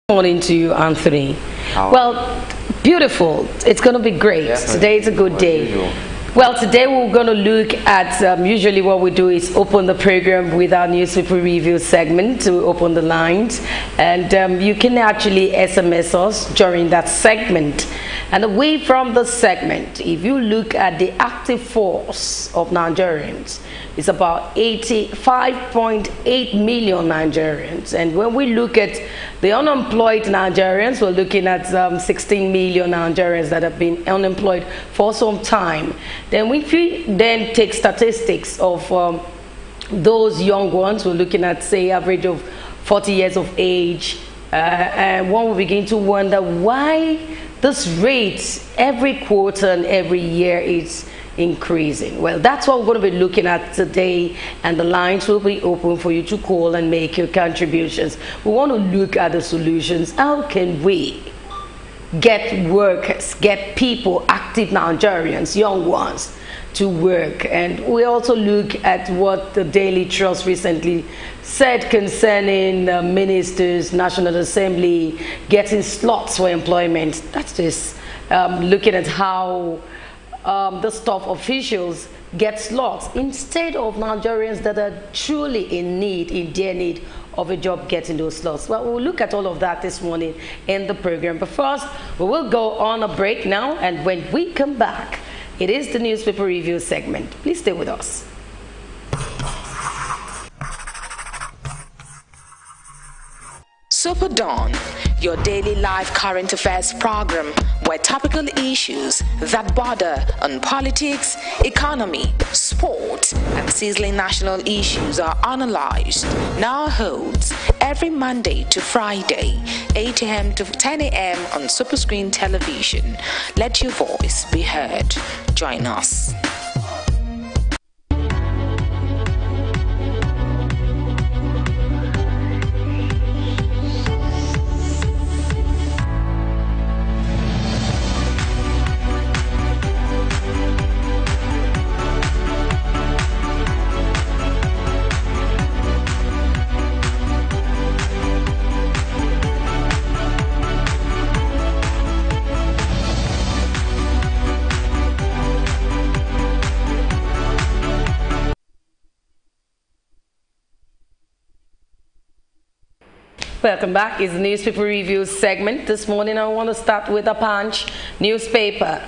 Morning to you, Anthony. How? Well, beautiful. It's going to be great. Yeah, Today is a good day. Well, today we're going to look at, usually what we do is open the program with our newspaper review segment to open the lines. And you can actually SMS us during that segment. And away from the segment, if you look at the active force of Nigerians, it's about 85.8 million Nigerians. And when we look at the unemployed Nigerians, we're looking at 16 million Nigerians that have been unemployed for some time. Then if we then take statistics of those young ones, we're looking at, say, average of 40 years of age, and one will begin to wonder why this rate every quarter and every year is increasing. Well, that's what we're going to be looking at today, and the lines will be open for you to call and make your contributions. We want to look at the solutions. How can we get workers, get people, active Nigerians, young ones, to work? And we also look at what the Daily Trust recently said concerning ministers, National Assembly getting slots for employment. That's just looking at how the staff officials get slots instead of Nigerians that are truly in their need of a job getting those slots. Well, we'll look at all of that this morning in the program. But first, we will go on a break now, and when we come back, it is the newspaper review segment. Please stay with us. Superdawn, your daily live current affairs program where topical issues that border on politics, economy, sport, and sizzling national issues are analyzed, now holds every Monday to Friday, 8 a.m. to 10 a.m. on Superscreen television. Let your voice be heard. Join us. Welcome back. It's the newspaper review segment. This morning I want to start with a Punch newspaper.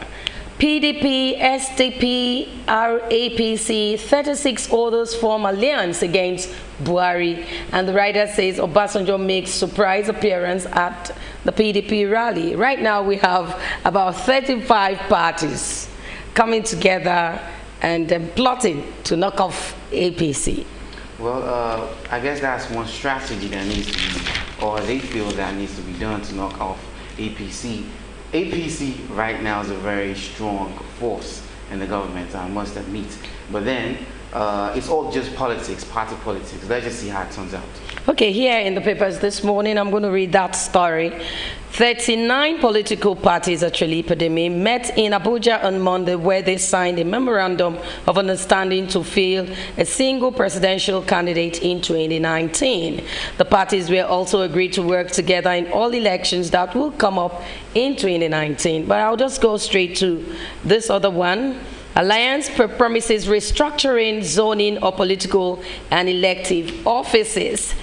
PDP, SDP, RAPC, 36 others form alliance against Buhari. And the writer says Obasanjo makes surprise appearance at the PDP rally. Right now we have about 35 parties coming together and plotting to knock off APC. Well, I guess that's one strategy that needs to be, or they feel that needs to be done to knock off APC. APC right now is a very strong force in the government, I must admit. But then, it's all just politics, party politics. Let's just see how it turns out. Okay, here in the papers this morning, I'm going to read that story. 39 political parties, actually, Epidemi, met in Abuja on Monday, where they signed a memorandum of understanding to field a single presidential candidate in 2019. The parties will also agree to work together in all elections that will come up in 2019. But I'll just go straight to this other one. Alliance promises restructuring, zoning of political and elective offices.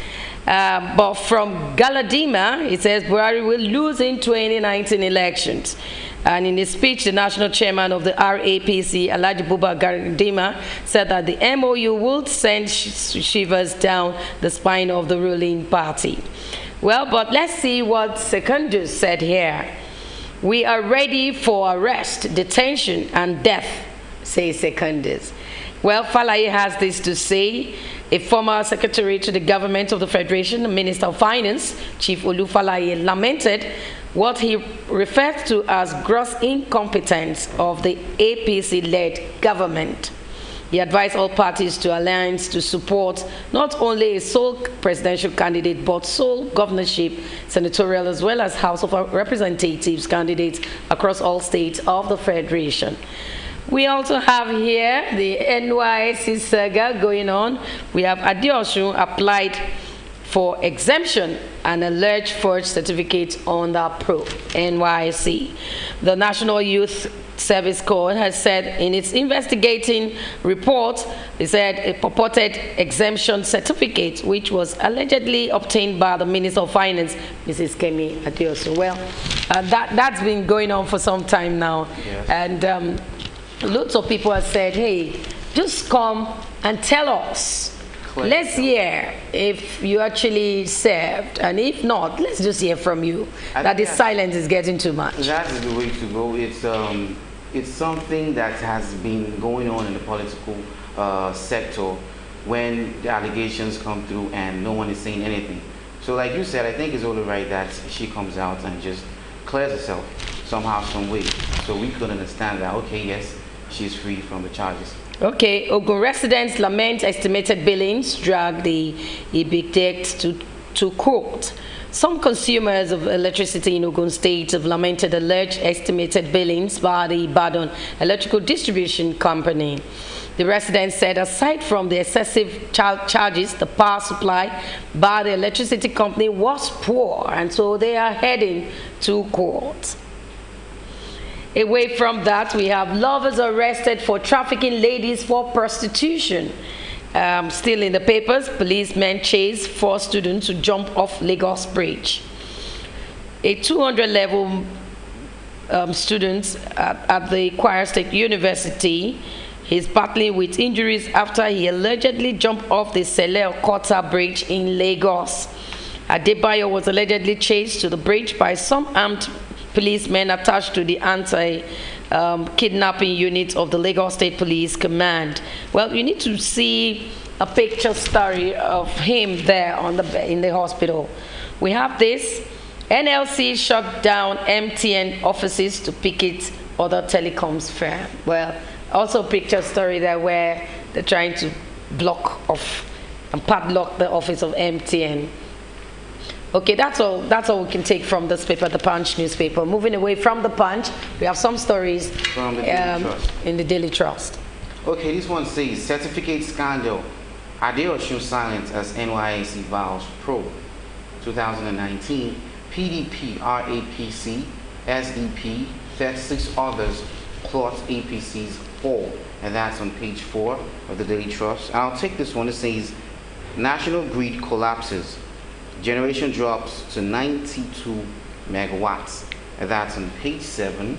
But from Galadima, it says Buhari will lose in 2019 elections. And in his speech, the national chairman of the RAPC, Alhaji Buba Galadima, said that the MOU will send shivers down the spine of the ruling party. Well, but let's see what Secondus said here. We are ready for arrest, detention, and death, says Secondus. Well, Falaye has this to say. A former secretary to the government of the Federation, the Minister of Finance, Chief Olu Falaye, lamented what he referred to as gross incompetence of the APC-led government. He advised all parties to alliance to support not only a sole presidential candidate, but sole governorship, senatorial, as well as House of Representatives candidates across all states of the Federation. We also have here the NYC saga going on. We have Adeosun applied for exemption an alleged forged certificate on the Pro NYC. The National Youth Service Corps has said in its investigating report, it said a purported exemption certificate, which was allegedly obtained by the Minister of Finance, Mrs. Kemi Adeosun. Well, that's been going on for some time now. Yes. And lots of people have said, hey, just come and tell us. Let's hear if you actually served, and if not, let's just hear from you that the silence is getting too much. That's the way to go. It's something that has been going on in the political sector when the allegations come through and no one is saying anything. So like you said, I think it's only right that she comes out and just clears herself somehow, some way, so we could understand that, okay, yes, she's free from the charges. Okay, Ogun residents lament estimated billings drag the EBITDAX to court. Some consumers of electricity in Ogun State have lamented alleged estimated billings by the Ibadan Electrical Distribution Company. The residents said aside from the excessive charges, the power supply by the electricity company was poor, and so they are heading to court. Away from that, we have lovers arrested for trafficking ladies for prostitution. Still in the papers, policemen chase 4 students to jump off Lagos Bridge. A 200-level student at the Kwara State University is battling with injuries after he allegedly jumped off the Sele Okota Bridge in Lagos. Adebayo was allegedly chased to the bridge by some armed policemen attached to the anti-kidnapping unit of the Lagos State Police Command. Well, you need to see a picture story of him there in the hospital. We have this. NLC shut down MTN offices to picket other telecoms firm. Well, also a picture story there where they're trying to block off and padlock the office of MTN. Okay, that's all we can take from this paper, the Punch newspaper. Moving away from the Punch, we have some stories from the Daily Trust. In the Daily Trust. Okay, this one says, certificate scandal. Adeosun silent as NYC vows Pro. 2019, PDP, RAPC, SDP, 36 others plot APC's fall. And that's on page 4 of the Daily Trust. I'll take this one. It says, national grid collapses. Generation drops to 92 megawatts. And that's on page 7.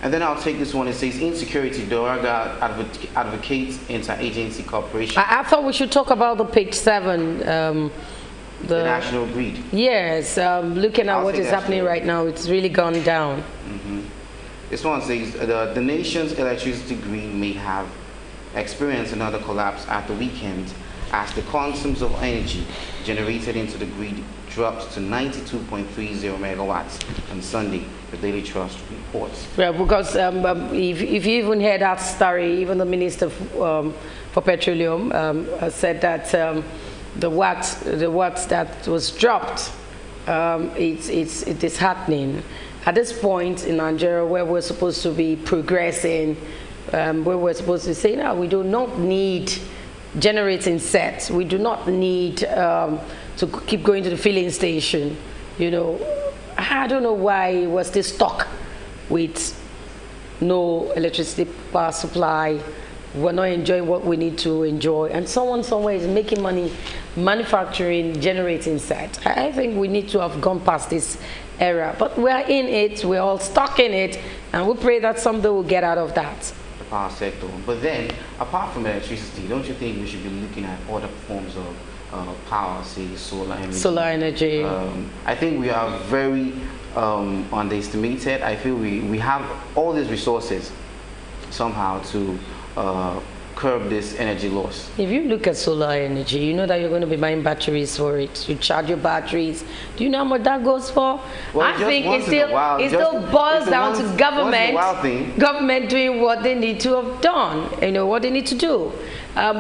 And then I'll take this one. It says insecurity. Doraga advocates interagency cooperation. I thought we should talk about the page 7. The national grid. Yes. Looking at what is happening right now, it's really gone down. This one says the nation's electricity grid may have experienced another collapse at the weekend as the quantums of energy generated into the grid dropped to 92.30 megawatts on Sunday, the Daily Trust reports. Yeah, because if you even heard that story, even the Minister for Petroleum said that the watts that was dropped, it is happening. At this point in Nigeria, where we're supposed to be progressing, where we're supposed to say, no, we do not need generating sets. We do not need to keep going to the filling station. You know, I don't know why we're still stuck with no electricity power supply. We're not enjoying what we need to enjoy. And someone somewhere is making money manufacturing, generating sets. I think we need to have gone past this era. But we're in it. We're all stuck in it. And we pray that someday we'll get out of that. Power sector. But then, apart from electricity, don't you think we should be looking at other forms of power, say solar energy? Solar energy. I think we are very underestimated. I feel we have all these resources somehow to curb this energy loss. If you look at solar energy, you know that you're going to be buying batteries for it. You charge your batteries. Do you know how much that goes for? Well, I think it still boils down to government doing what they need to have done. You know what they need to do.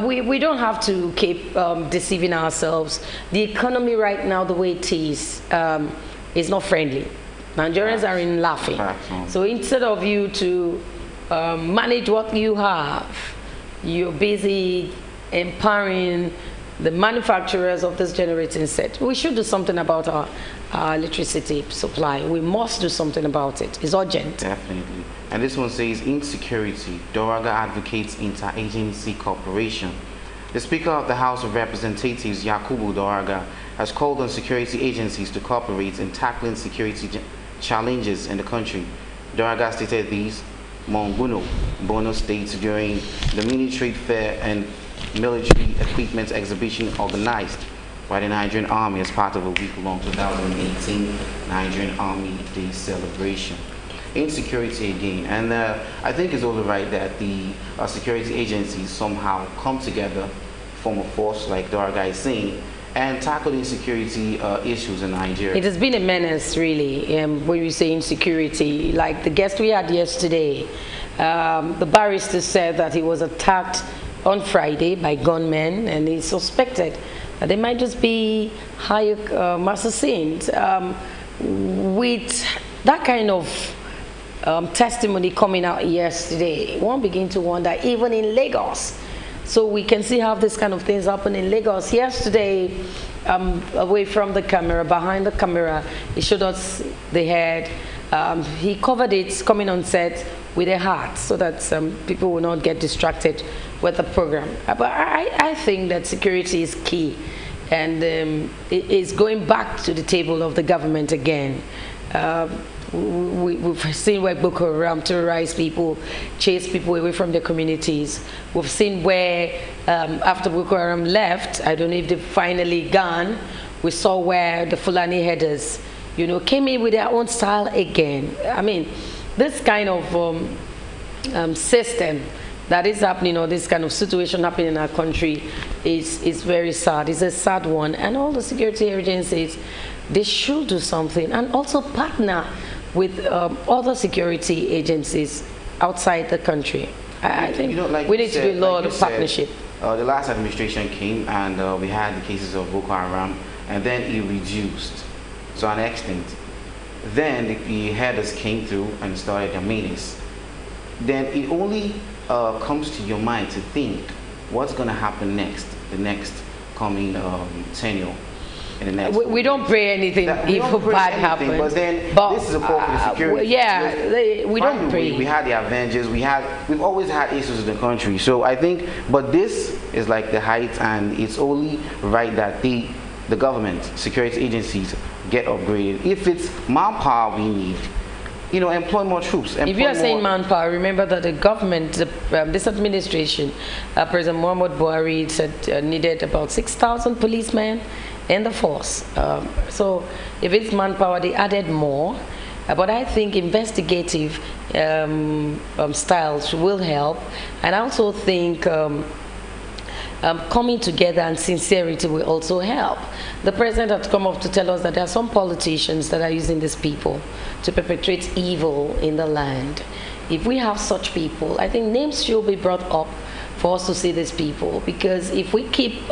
We don't have to keep deceiving ourselves. The economy right now, the way it is not friendly. Nigerians are in laughing. So instead of you to manage what you have, you're busy empowering the manufacturers of this generating set, we should do something about our electricity supply. We must do something about it. It's urgent. Definitely. And this one says, insecurity. Doraga advocates interagency cooperation. The Speaker of the House of Representatives, Yakubu Doraga, has called on security agencies to cooperate in tackling security challenges in the country. Doraga stated these Monguno, Bono State, during the mini trade fair and military equipment exhibition organized by the Nigerian Army as part of a week-long 2018 Nigerian Army Day celebration. Insecurity again, and I think it's only right that the security agencies somehow come together, form a force, like Doraga is saying, and tackle insecurity issues in Nigeria. It has been a menace, really, when you say insecurity. Like the guest we had yesterday, the barrister said that he was attacked on Friday by gunmen, and he suspected that they might just be high assassins. With that kind of testimony coming out yesterday, one begin to wonder, even in Lagos. So we can see how this kind of things happen in Lagos. Yesterday, away from the camera, behind the camera, he showed us the head. He covered it coming on set with a hat so that people will not get distracted with the program. But I think that security is key, and it is going back to the table of the government again. We've seen where Boko Haram terrorize people, chase people away from their communities. We've seen where, after Boko Haram left, I don't know if they've finally gone, we saw where the Fulani headers, you know, came in with their own style again. I mean, this kind of system that is happening, or this kind of situation happening in our country is very sad. It's a sad one. And all the security agencies, they should do something and also partner with other security agencies outside the country. I think like we need to do a lot of partnership. The last administration came and we had the cases of Boko Haram, and then it reduced to an extent. Then the headers came through and started their meetings. Then it only comes to your mind to think what's going to happen next, the next coming tenure. We don't pray anything evil bad happen. But then this is a call for security. Yeah, we don't pray. We had the Avengers. We've always had issues in the country. So I think, but this is like the height, and it's only right that the government, security agencies get upgraded. If it's manpower we need, you know, employ more troops. If you are saying manpower, remember that the government, this administration, President Muhammad Buhari said needed about 6,000 policemen in the force. So if it's manpower, they added more. But I think investigative styles will help. And I also think coming together and sincerity will also help. The president had come up to tell us that there are some politicians that are using these people to perpetrate evil in the land. If we have such people, I think names should be brought up for us to see these people, because if we keep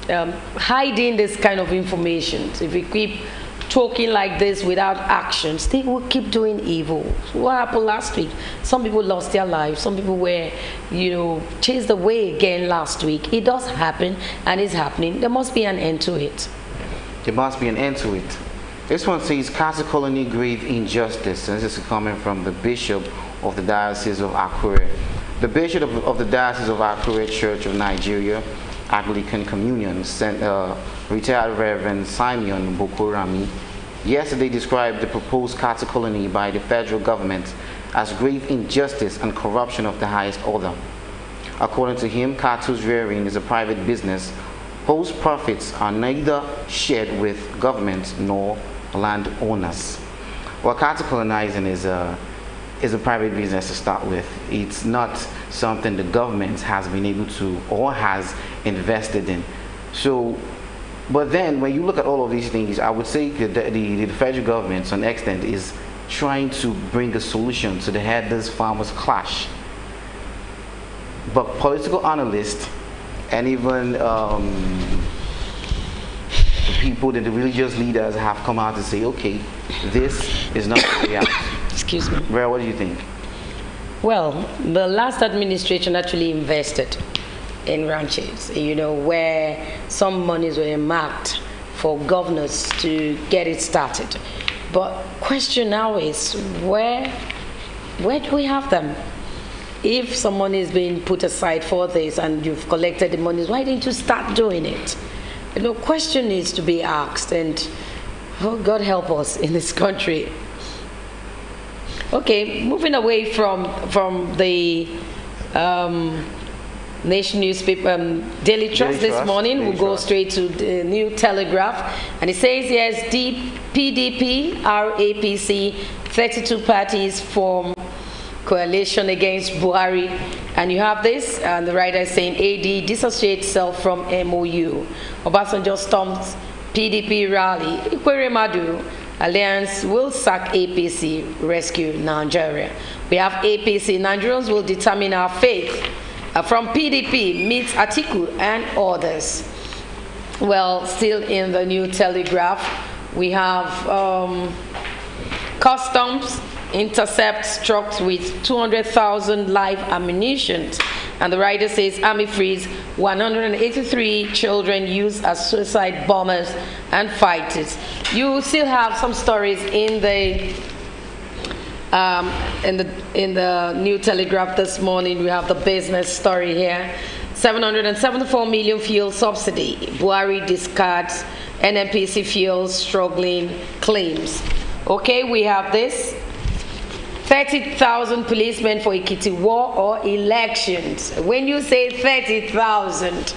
hiding this kind of information, if we keep talking like this without actions, they will keep doing evil. What happened last week? Some people lost their lives. Some people were, you know, chased away again last week. It does happen, and it's happening. There must be an end to it. There must be an end to it. This one says, Casa Colony grave injustice. And this is coming from the Bishop of the Diocese of Akure. The Bishop of the Diocese of Akure Church of Nigeria, Anglican Communion, retired Reverend Simeon Bokorami, yesterday described the proposed Carter colony by the federal government as grave injustice and corruption of the highest order. According to him, cattle rearing is a private business whose profits are neither shared with government nor landowners. Well, cattle colonizing is a private business to start with. It's not something the government has been able to or has invested in. So, but then when you look at all of these things, I would say that the federal government, to an extent, is trying to bring a solution to the herders-farmers clash. But political analysts and even the people, the religious leaders have come out to say, okay, this is not the way out. Excuse me. Vera, what do you think? Well, the last administration actually invested in ranches, you know, where some monies were earmarked for governors to get it started. But question now is, where do we have them? If some money is being put aside for this and you've collected the monies, why didn't you start doing it? You know, question needs to be asked, and oh, God help us in this country. Okay, moving away from the Nation newspaper, Daily Trust this morning. We'll go straight to the New Telegraph. And it says, yes, PDP, RAPC, 32 parties form coalition against Buhari. And you have this, and the writer is saying, AD dissociates itself from MOU. Obasanjo storms PDP rally. Ikweremadu Alliance will sack APC, rescue Nigeria. We have APC, Nigerians will determine our fate. From PDP, meets Atiku and others. Well, still in the New Telegraph, we have customs intercepts trucks with 200,000 live ammunition. And the writer says Army frees 183 children used as suicide bombers and fighters. You still have some stories in the New Telegraph this morning. We have the business story here. 774 million fuel subsidy. Buhari discards NNPC fuel struggling claims. Okay, we have this. 30,000 policemen for Ekiti war or elections. When you say 30,000,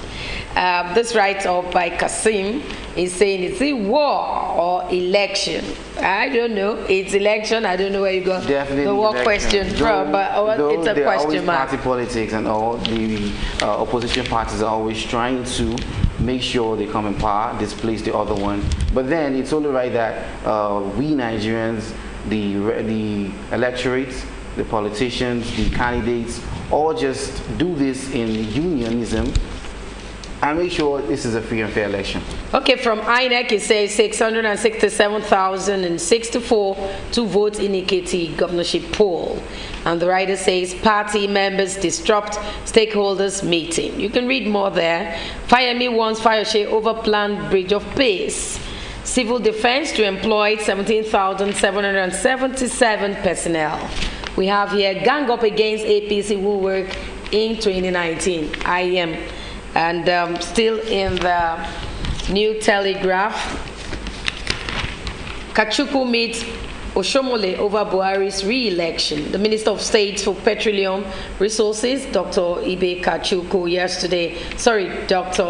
this write-up by Kasim is saying it's a war or election. I don't know. It's election. I don't know where you got the war question from, but it's a question mark. Party politics and all the opposition parties are always trying to make sure they come in power, displace the other one. But then it's only right that we Nigerians, the electorates, the politicians, the candidates, all just do this in unionism and make sure this is a free and fair election. Okay, from INEC it says 667,064 to vote in Ekiti governorship poll. And the writer says party members disrupt stakeholders meeting. You can read more there. Fayemi wants Fayose over planned bridge of peace. Civil Defense to employ 17,777 personnel. We have here gang up against APC who work in 2019. IM. And still in the New Telegraph, Kachuku meets Oshomole over Buhari's re-election. The Minister of State for Petroleum Resources, Dr.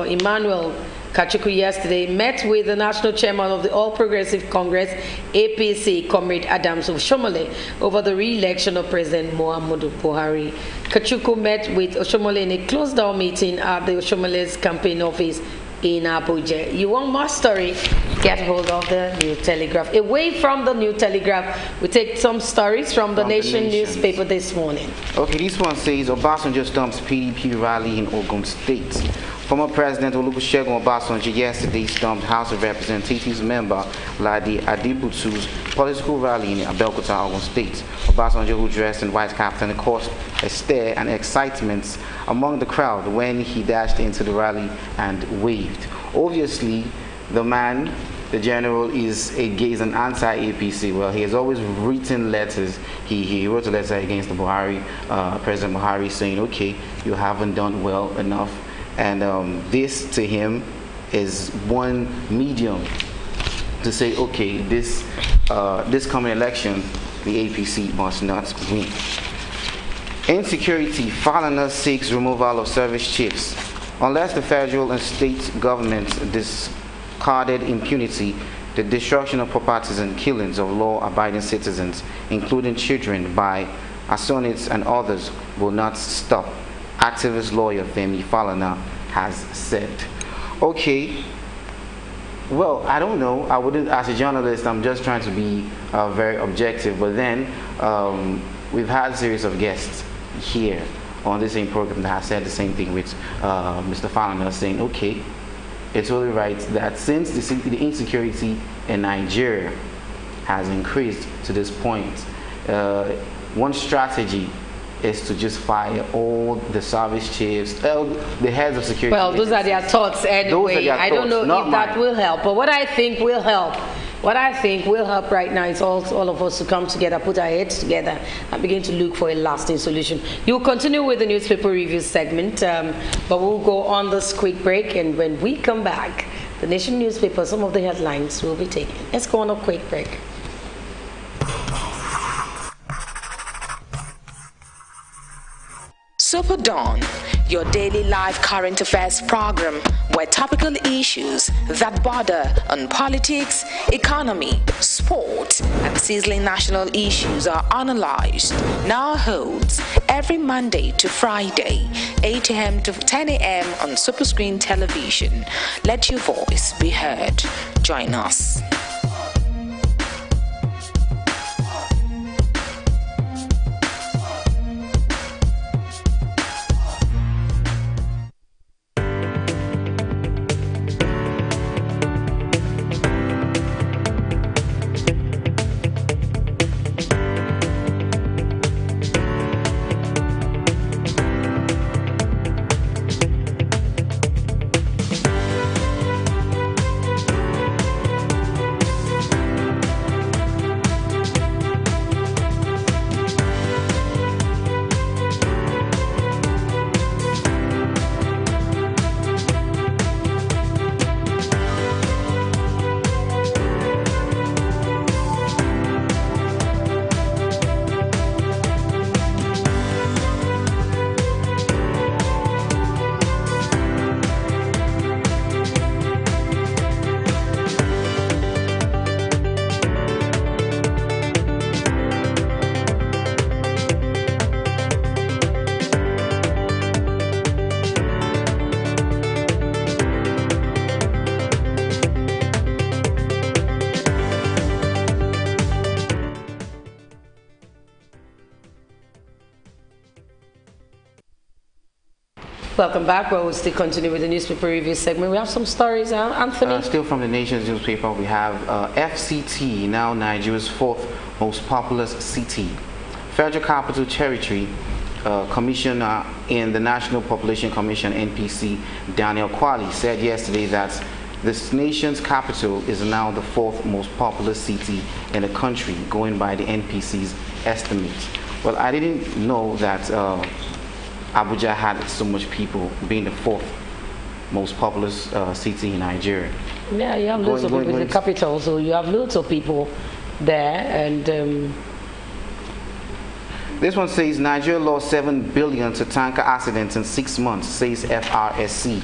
Emmanuel Kachuku yesterday met with the national chairman of the All Progressive Congress, APC, Comrade Adams Oshomole, over the re-election of President Muhammadu Buhari. Kachuku met with Oshomole in a closed-down meeting at the Oshomole's campaign office in Abuja. You want more story? Get hold of the New Telegraph. Away from the New Telegraph, we take some stories from the Nation newspaper this morning. Okay, this one says Obasanjo stumps PDP rally in Ogun State. Former President Olusegun Obasanjo yesterday stumped House of Representatives member Ladi Adibutu's political rally in Abeokuta, Ogun State. Obasanjo, who dressed in white kaftan, caused a stir and excitement among the crowd when he dashed into the rally and waved. Obviously, the man, the general, is an anti-APC. Well, he has always written letters. He wrote a letter against the Buhari, President Buhari, saying, okay, you haven't done well enough. And this to him is one medium to say, okay, this coming election, the APC must not win. Insecurity, Falana seeks removal of service chiefs. Unless the federal and state governments discarded impunity, the destruction of properties and killings of law-abiding citizens, including children, by Assonites and others, will not stop. Activist lawyer Femi Falana has said. Okay, well, I don't know. I wouldn't, as a journalist, I'm just trying to be very objective. But then we've had a series of guests here on the same program that have said the same thing with Mr. Falana, saying, okay, it's only right that since the insecurity in Nigeria has increased to this point, one strategy is to just fire all the service chiefs, the heads of security. Well, those are their thoughts anyway. I don't know if that will help, but what I think will help. What I think will help right now is all of us to come together, put our heads together, and begin to look for a lasting solution. You'll continue with the newspaper review segment, but we'll go on this quick break, and when we come back, the Nation newspaper, some of the headlines will be taken. Let's go on a quick break. Superdawn, your daily live current affairs program where topical issues that border on politics, economy, sport, and sizzling national issues are analyzed, now holds every Monday to Friday, 8 a.m. to 10 a.m. on Superscreen television. Let your voice be heard. Join us. Welcome back. We'll still continue with the newspaper review segment. We have some stories, Anthony. Still from the Nation's newspaper, we have FCT, now Nigeria's fourth most populous city. Federal Capital Territory Commissioner in the National Population Commission, NPC, Daniel Kwali, said yesterday that this nation's capital is now the fourth most populous city in the country, going by the NPC's estimate. Well, I didn't know that Abuja had so much people, being the fourth most populous city in Nigeria. Yeah, you have lots of people in the capital, so you have lots of people there. And this one says Nigeria lost 7 billion to tanker accidents in 6 months, says FRSC.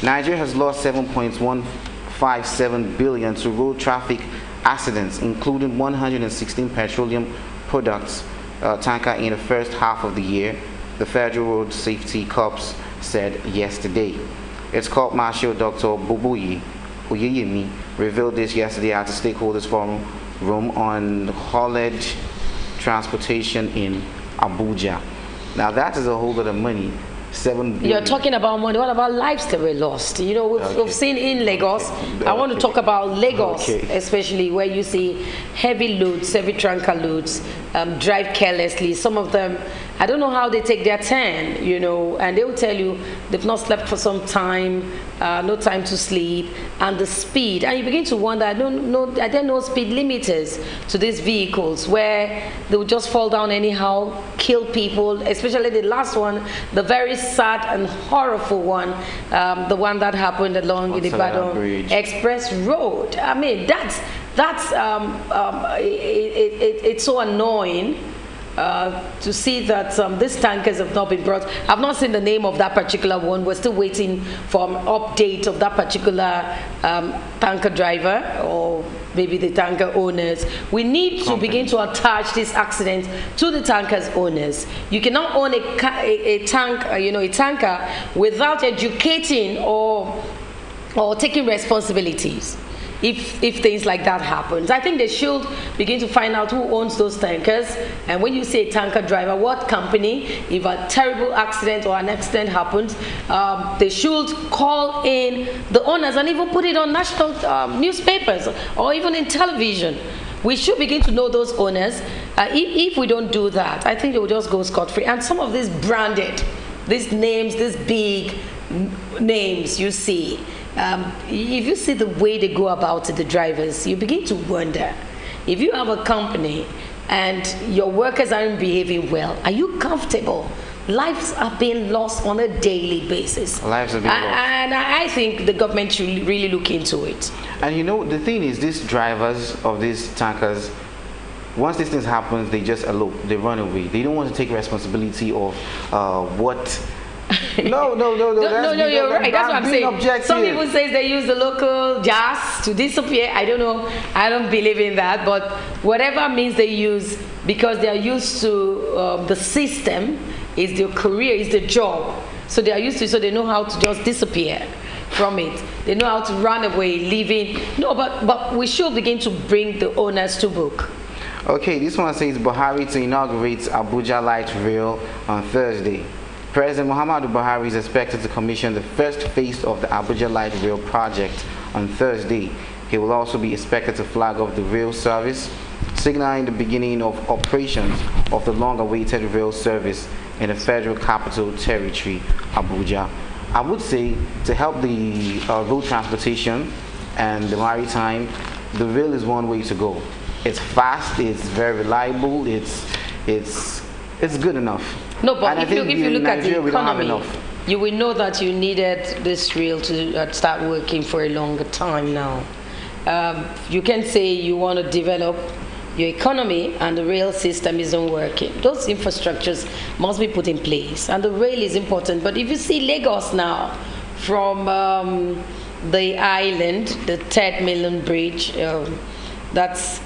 Nigeria has lost 7.157 billion to road traffic accidents, including 116 petroleum products tanker in the first half of the year, the Federal Road Safety Corps said yesterday. Its Corp Marshal Dr. Boboyi Oyeyemi revealed this yesterday at the stakeholders forum room on haulage transportation in Abuja. Now that is a whole lot of money. 7 billion. You're talking about money. What about lives that were lost? You know, we've seen in Lagos. I want to talk about Lagos, especially where you see heavy loads, heavy tanker loads, drive carelessly. Some of them, I don't know how they take their turn, you know, and they will tell you they've not slept for some time, no time to sleep, and the speed. And you begin to wonder, are there no speed limiters to these vehicles where they will just fall down anyhow, kill people, especially the last one, the very sad and horrible one, the one that happened along the Ibadan Express Road. I mean, it's so annoying to see that these tankers have not been brought. I've not seen the name of that particular one. We're still waiting for an update of that particular tanker driver or maybe the tanker owners. We need to begin to attach this accident to the tanker's owners. You cannot own a tanker without educating or taking responsibilities. If things like that happens, I think they should begin to find out who owns those tankers. And when you say tanker driver, what company? If a terrible accident or an accident happens, they should call in the owners and even put it on national newspapers or even in television. we should begin to know those owners. If we don't do that, I think they will just go scot-free. And some of these branded, these names, these big names you see, if you see the way they go about it, the drivers, you begin to wonder. If you have a company and your workers aren't behaving well, are you comfortable? Lives are being lost on a daily basis. Lives are being lost. And I think the government should really look into it. And you know, the thing is, these drivers of these tankers, once these things happen, they just elope, they run away. They don't want to take responsibility of what... No, you're right. That's what I'm saying. Objective. Some people say they use the local jazz to disappear. I don't know. I don't believe in that. But whatever means they use, because they are used to the system, is their career, is their job. So they are used to it, so they know how to just disappear from it. They know how to run away, leaving. No, but we should begin to bring the owners to book. Okay, this one says Buhari to inaugurate Abuja Light Rail on Thursday. President Muhammadu Buhari is expected to commission the first phase of the Abuja Light Rail project on Thursday. He will also be expected to flag off the rail service, signaling the beginning of operations of the long-awaited rail service in the Federal Capital Territory, Abuja. I would say to help the road transportation and the maritime, the rail is one way to go. It's fast, it's very reliable, it's good enough. No, but if you look at the economy, you will know that you needed this rail to start working for a longer time now. You can say you want to develop your economy and the rail system isn't working. Those infrastructures must be put in place, and the rail is important. But if you see Lagos now, from the island, the 3rd Mainland Bridge, that's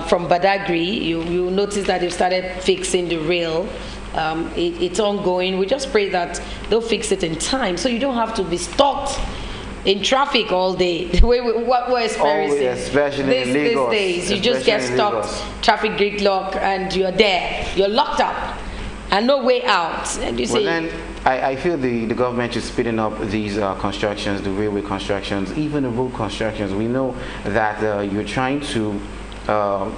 from Badagry, you notice that they've started fixing the rail. It's ongoing. We just pray that they'll fix it in time, so you don't have to be stuck in traffic all day. The way what we're experiencing, especially in Lagos, these days, you just get stuck, traffic gridlock, and you're there. You're locked up, and no way out. And you say. Well, then I feel the government is speeding up these constructions, the railway constructions, even the road constructions. We know that you're trying to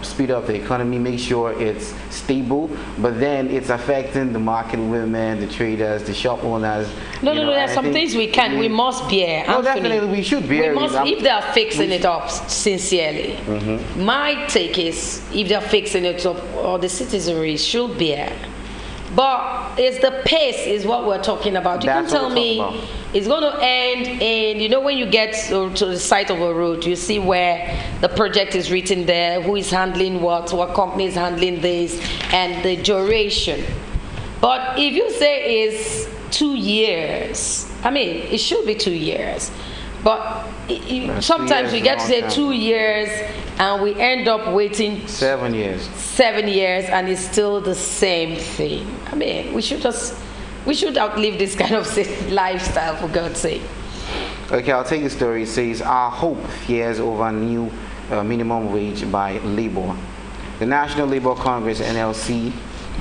speed up the economy, make sure it's stable, but then it's affecting the market women, the traders, the shop owners. No, there are some things we must bear. No, Anthony, definitely we should bear. If they are fixing it up sincerely, my take is if they are fixing it up, or the citizenry should bear. But it's the pace is what we're talking about. You can tell me it's going to end in, you know, when you get to the site of a road, you see where the project is written there, who is handling what company is handling this, and the duration. But if you say it's 2 years, I mean, it should be 2 years. But sometimes we get to say 2 years and we end up waiting 7 years. 7 years and it's still the same thing. I mean, we should outlive this kind of lifestyle, for God's sake. Okay, I'll take the story. It says, our hope fears over new minimum wage by Labour. The National Labour Congress, NLC,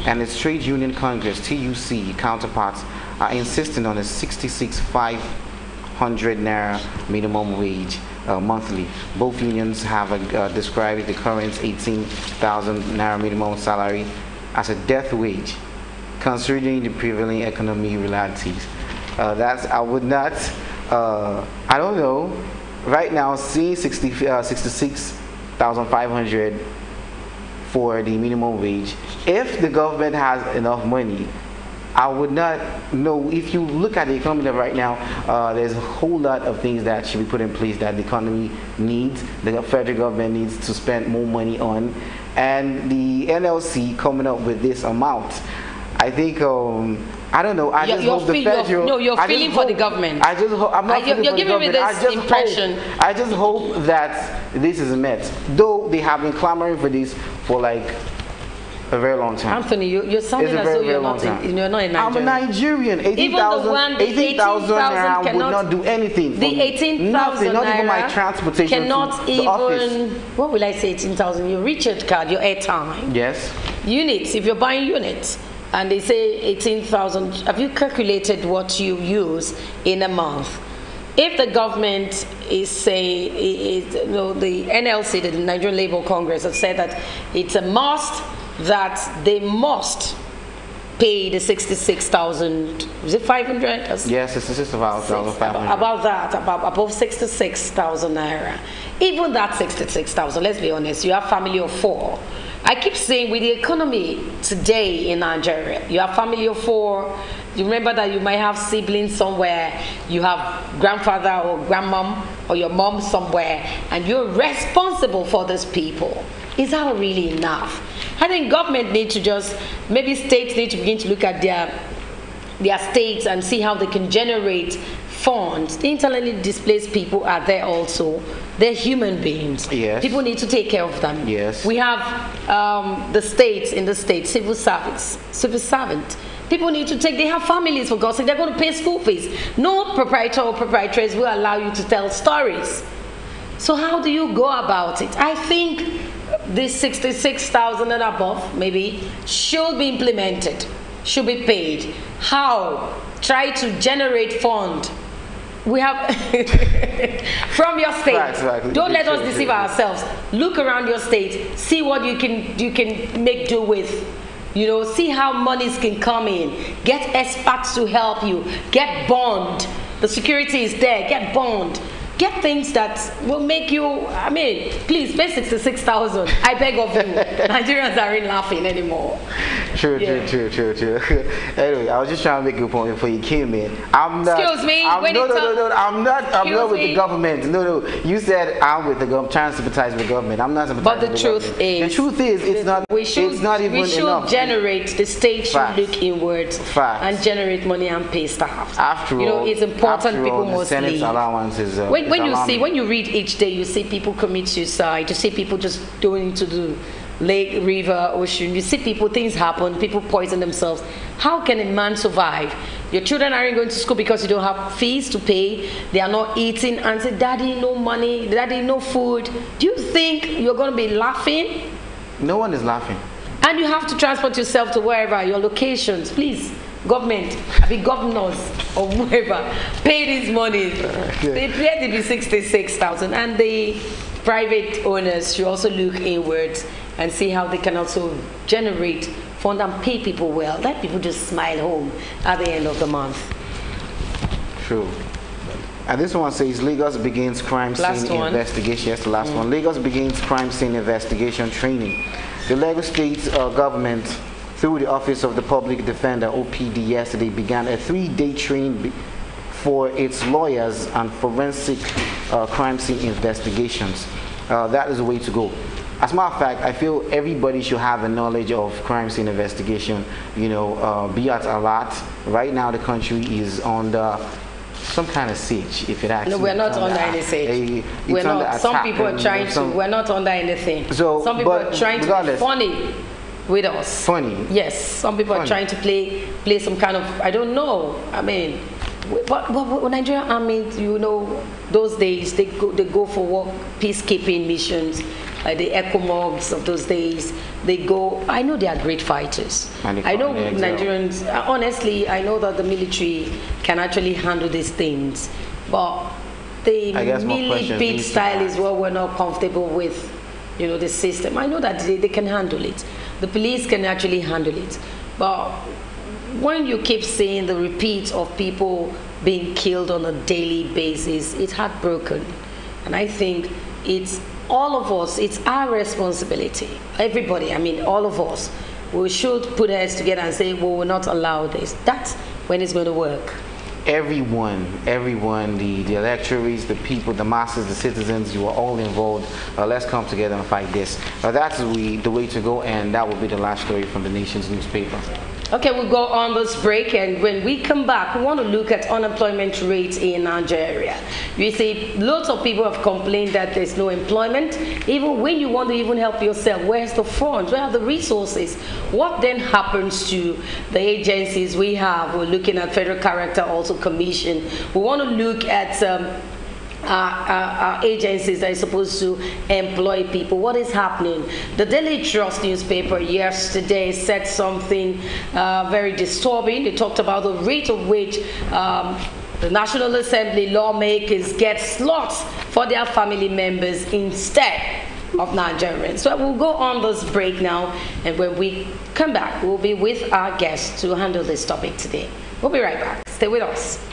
and its Trade Union Congress, TUC, counterparts are insisting on a 66,500 naira minimum wage monthly. Both unions have described the current 18,000 naira minimum salary as a death wage, considering the prevailing economic realities. I would not, I don't know, right now seeing 66,500 for the minimum wage, if the government has enough money, I would not know. If you look at the economy right now, there's a whole lot of things that should be put in place that the economy needs, the federal government needs to spend more money on, and the NLC coming up with this amount, I think, I don't know. I just hope the federal. No, you're feeling for the government. I just hope. I'm not feeling for the government. You're giving me this impression. I just hope that this is met. Though they have been clamoring for this for like a very long time. Anthony, you're sounding as though you're not in Nigeria. I'm a Nigerian. 18,000 naira would not do anything. The 18,000 not even my transportation cannot to even. The office. What will I say? 18,000. Your Richard card, your airtime. Yes. Units. If you're buying units, and they say 18,000. Have you calculated what you use in a month? if the government is saying, the NLC, the Nigerian Labour Congress, has said that it's a must that they must pay the 66,000, is it 500? Yes, it's just about 500. About that, above 66,000 naira. Even that 66,000, let's be honest, you have family of 4. I keep saying with the economy today in Nigeria, you have family of 4. You remember that you might have siblings somewhere, you have grandfather or grandmom or your mom somewhere, and you're responsible for these people. Is that really enough? I think government need to maybe states need to begin to look at their states and see how they can generate funds. The internally displaced people are there also. They're human beings. Yes. People need to take care of them. Yes. We have the states, civil servant. People need to they have families, for God's sake. They're going to pay school fees. No proprietor or proprietress will allow you to tell stories. So how do you go about it? I think this 66,000 and above, maybe, should be implemented, should be paid. How? Try to generate fund. We have from your state. Right. Don't let us deceive ourselves. Look around your state. See what you can make do with. See how monies can come in. Get experts to help you. Get bond. The security is there. Get bond. Get things that will make you, please pay 66,000. I beg of you. Nigerians aren't laughing anymore. True. Anyway, I was just trying to make a point before you came in. I'm not with the government. No. You said I'm with the government, trying to sympathize with the government. I'm not sympathizing with the government. The truth is, it's not even enough. We should generate, the state should look inwards and generate money and pay staff. After all, it's important people must leave. Senate's allowance is when you read each day, you see people commit suicide, you see people just going to the lake, river, ocean, you see things happen, people poison themselves. How can a man survive? Your children aren't going to school because you don't have fees to pay, they are not eating, and say, daddy, no money, daddy, no food. Do you think you're going to be laughing? No one is laughing. And you have to transport yourself to wherever, your locations. Please, government, governors or whoever, pay these money. They pay to be 66,000, and the private owners should also look inwards and see how they can also generate fund and pay people well. Let people just smile home at the end of the month. True. And this one says Lagos begins crime scene investigation. Yes, the last one. Lagos begins crime scene investigation training. The Lagos State government, through the Office of the Public Defender, OPD, yesterday began a 3-day training for its lawyers and forensic crime scene investigations. That is the way to go. As a matter of fact, I feel everybody should have a knowledge of crime scene investigation, be at alert. Right now the country is under some kind of siege, if it actually. No, we're not under any siege. We're not. Some people are trying to. We're not under anything. So, some people are trying to be funny with us. Funny. Yes. Some people are trying to play some kind of, I don't know. But Nigerian army, those days they go for work, peacekeeping missions. The ECOMOGs of those days, they go. I know they are great fighters. I know Nigerians. Honestly, I know that the military can actually handle these things, but the military style is what we're not comfortable with. The system. I know that they can handle it. The police can actually handle it, but when you keep seeing the repeats of people being killed on a daily basis, it's heartbroken, and I think it's. All of us, it's our responsibility. Everybody, all of us, we should put heads together and say, well, we'll not allow this. That's when it's going to work. Everyone, the electorates, the people, the masses, the citizens, you are all involved. Let's come together and fight this. That's the way to go, and that will be the last story from the nation's newspaper. Okay, we'll go on this break, and when we come back, we want to look at unemployment rates in Nigeria. You see, lots of people have complained that there's no employment. Even when you want to even help yourself, where's the funds? Where are the resources? What then happens to the agencies we have? We're looking at Federal Character also Commission. We want to look at agencies that are supposed to employ people. What is happening? The Daily Trust newspaper yesterday said something very disturbing. They talked about the rate of which the National Assembly lawmakers get slots for their family members instead of Nigerians. So we'll go on this break now, and when we come back, we'll be with our guests to handle this topic today. We'll be right back. Stay with us.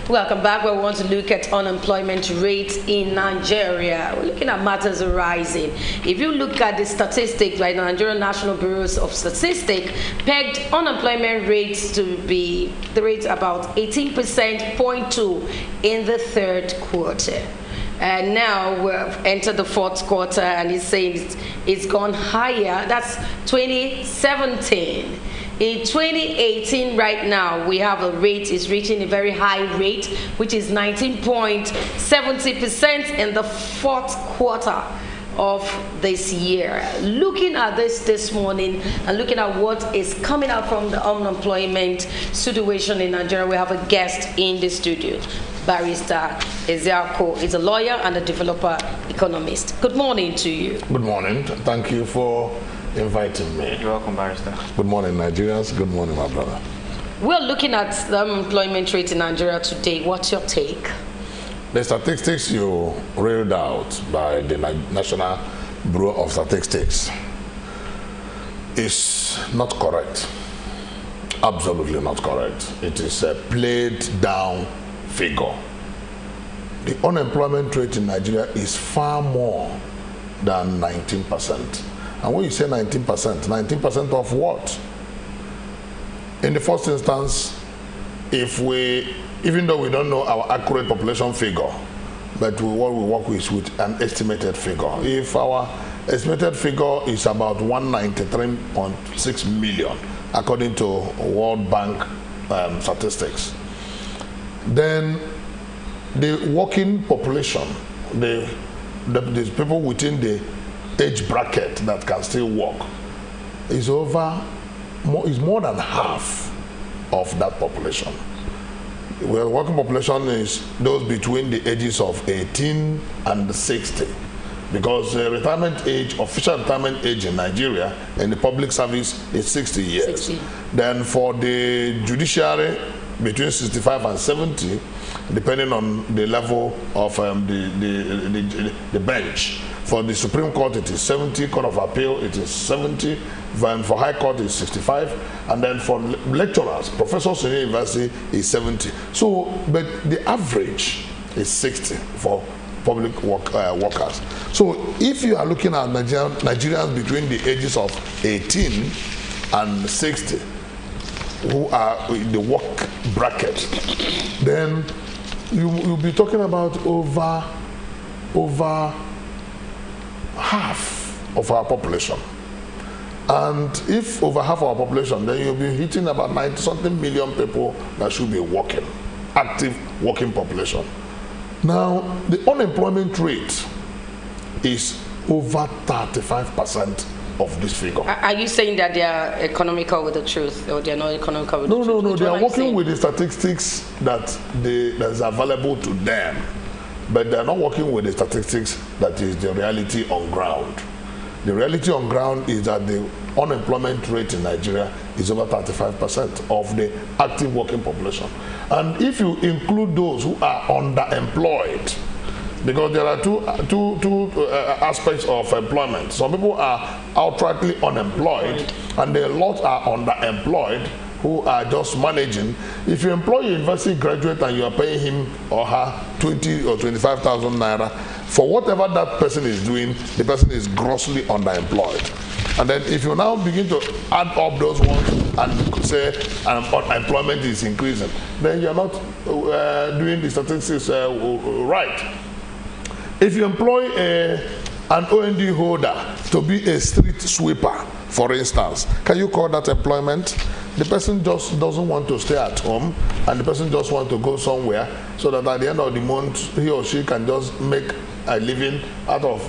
Welcome back. We want to look at unemployment rate in Nigeria. We're looking at matters arising. If you look at the statistics, right, the Nigerian National Bureau of Statistics pegged unemployment rates to be the rate about 18.2% in the third quarter. And now we've entered the fourth quarter, and it's saying it's gone higher. That's 2017. In 2018, right now, we have a rate is reaching a very high rate, which is 19.70% in the fourth quarter of this year. Looking at this morning and looking at what is coming out from the unemployment situation in Nigeria, we have a guest in the studio. Barrister Ezeako is a lawyer and a developer economist. Good morning to you. Good morning. Thank you for inviting me. You're welcome, Barrister. Good morning, Nigerians. Good morning, my brother. We're looking at the unemployment rate in Nigeria today. What's your take? The statistics you read out by the National Bureau of Statistics is not correct. Absolutely not correct. It is a played down figure. The unemployment rate in Nigeria is far more than 19%. And when you say 19%, 19% of what? In the first instance, even though we don't know our accurate population figure, but what we work with an estimated figure. If our estimated figure is about 193.6 million, according to World Bank statistics, then the working population, the people within the age bracket that can still work, is more than half of that population. Well, working population is those between the ages of 18 and 60, because the retirement age, official retirement age in Nigeria in the public service is 60 years. 60. Then for the judiciary, between 65 and 70, depending on the level of the bench. For the Supreme Court, it is 70. Court of Appeal, it is 70. And for High Court, it's 65. And then for lecturers, professors in university, is 70. So, but the average is 60 for public workers. So, if you are looking at Nigerians between the ages of 18 and 60, who are in the work bracket, then you'll be talking about over half of our population. And if over half of our population, then you'll be hitting about 90-something million people that should be working, active working population. Now, the unemployment rate is over 35% of this figure. Are you saying that they are economical with the truth, or they are not economical with the truth? No, they are working with the statistics that is available to them, but they are not working with the statistics that is the reality on ground. The reality on ground is that the unemployment rate in Nigeria is over 35% of the active working population. And if you include those who are underemployed, because there are two aspects of employment. Some people are outrightly unemployed, and a lot are underemployed who are just managing. If you employ a university graduate and you are paying him or her 20 or 25,000 naira, for whatever that person is doing, the person is grossly underemployed. And then if you now begin to add up those ones and say unemployment is increasing, then you're not doing the statistics right. If you employ an OND holder to be a street sweeper, for instance, can you call that employment? The person just doesn't want to stay at home, and the person just wants to go somewhere so that at the end of the month, he or she can just make a living out of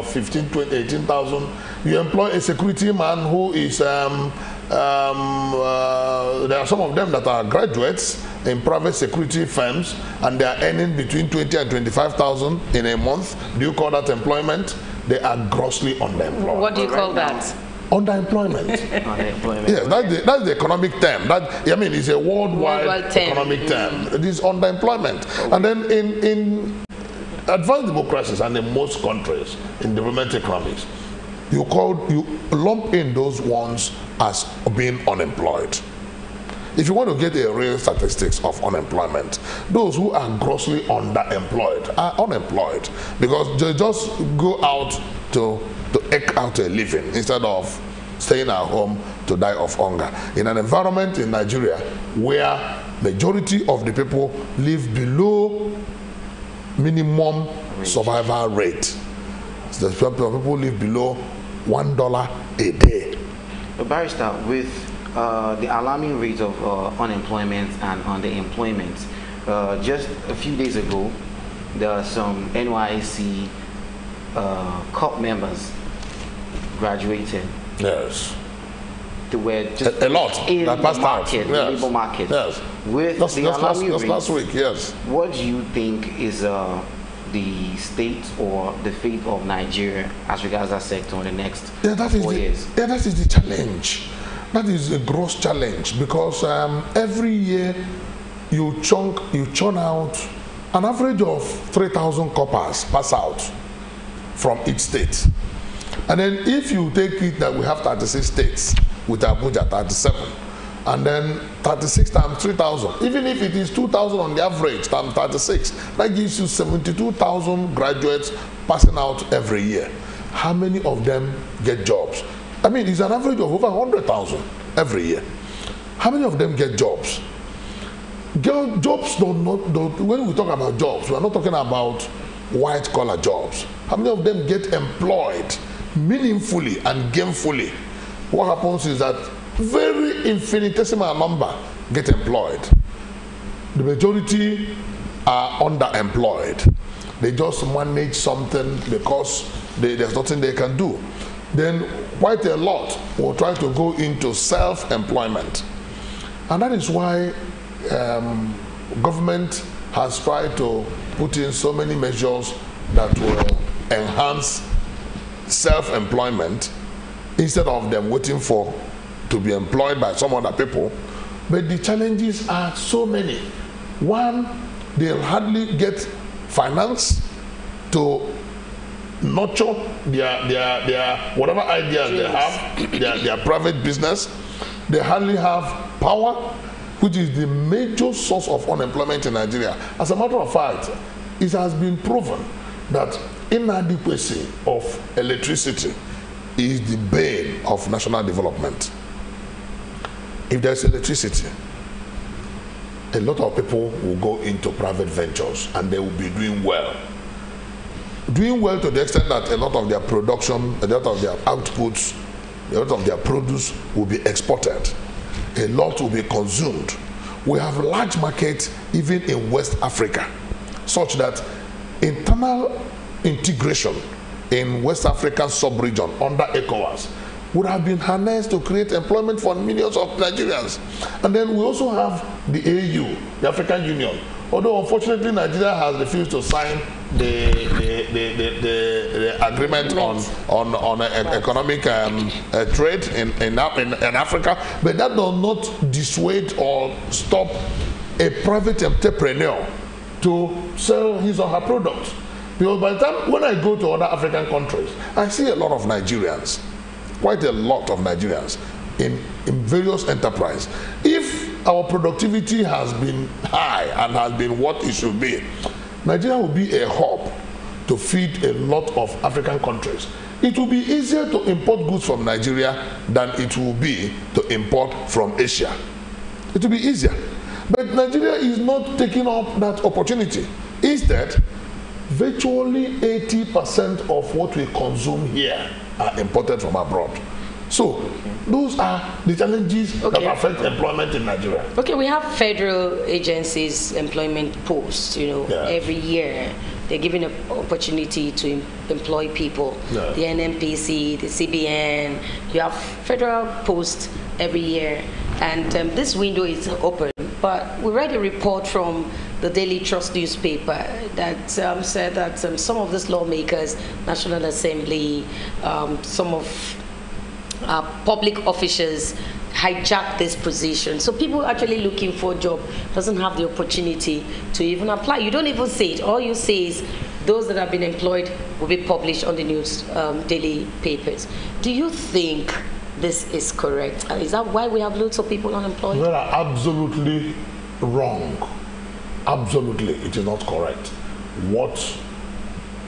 15, 20, 18,000. You employ a security man who is, there are some of them that are graduates in private security firms, and they are earning between 20 and 25,000 in a month. Do you call that employment? They are grossly underemployed. What do you call that? Underemployment. Yes, that's the economic term. It's a worldwide economic term. It is underemployment. And then in advanced democracies and in most countries, in development economies, you lump in those ones as being unemployed. If you want to get a real statistics of unemployment, those who are grossly underemployed are unemployed because they just go out to eke out a living instead of staying at home to die of hunger. In an environment in Nigeria where majority of the people live below minimum survival rate, the people live below $1 a day. But Barrister, with the alarming rate of unemployment and underemployment, just a few days ago, there are some NYSC COP members graduated. Yes. They were just a lot in that the passed market, out. Yes. the labor market. Yes. With that's the alarming last rates, week. Yes. what do you think is the state or the fate of Nigeria as regards that sector in the next 4 years? Yeah, that is the challenge. That is a gross challenge because every year you churn out an average of 3,000 coppers pass out from each state. And then if you take it that we have 36 states with Abuja 37, and then 36 times 3,000, even if it is 2,000 on the average times 36, that gives you 72,000 graduates passing out every year. How many of them get jobs? I mean, it's an average of over 100,000 every year. How many of them get jobs? Jobs when we talk about jobs, we are not talking about white collar jobs. How many of them get employed meaningfully and gainfully? What happens is that very infinitesimal number get employed. The majority are underemployed. They just manage something because there's nothing they can do. Then quite a lot will try to go into self-employment. And that is why government has tried to put in so many measures that will enhance self-employment instead of them waiting to be employed by some other people. But the challenges are so many. One, they'll hardly get finance to nurture their whatever ideas they have, their private business. They hardly have power, which is the major source of unemployment in Nigeria. As a matter of fact, it has been proven that inadequacy of electricity is the bane of national development. If there's electricity, a lot of people will go into private ventures and they will be doing well. Doing well to the extent that a lot of their production, a lot of their outputs, a lot of their produce will be exported. A lot will be consumed. We have large markets even in West Africa, such that internal integration in West African sub-region under ECOWAS would have been harnessed to create employment for millions of Nigerians. And then we also have the AU, the African Union. Although unfortunately Nigeria has refused to sign the agreement on economic trade in Africa, but that does not dissuade or stop a private entrepreneur to sell his or her products. Because by the time when I go to other African countries, I see a lot of Nigerians, quite a lot of Nigerians in various enterprises. If our productivity has been high and has been what it should be, Nigeria will be a hub to feed a lot of African countries. It will be easier to import goods from Nigeria than it will be to import from Asia. It will be easier. But Nigeria is not taking up that opportunity. Instead, virtually 80% of what we consume here are imported from abroad. So those are the challenges that affect employment in Nigeria. Okay, we have federal agencies, employment posts, every year. They're given an opportunity to employ people. Yeah. The NNPC, the CBN, you have federal posts every year. And this window is open. But we read a report from the Daily Trust newspaper that said that some of these lawmakers, National Assembly, some of public officials hijack this position. So people actually looking for a job doesn't have the opportunity to even apply. You don't even say it. All you say is those that have been employed will be published on the news daily papers. Do you think this is correct. Is that why we have loads of people unemployed? Well, absolutely wrong. Absolutely, it is not correct. What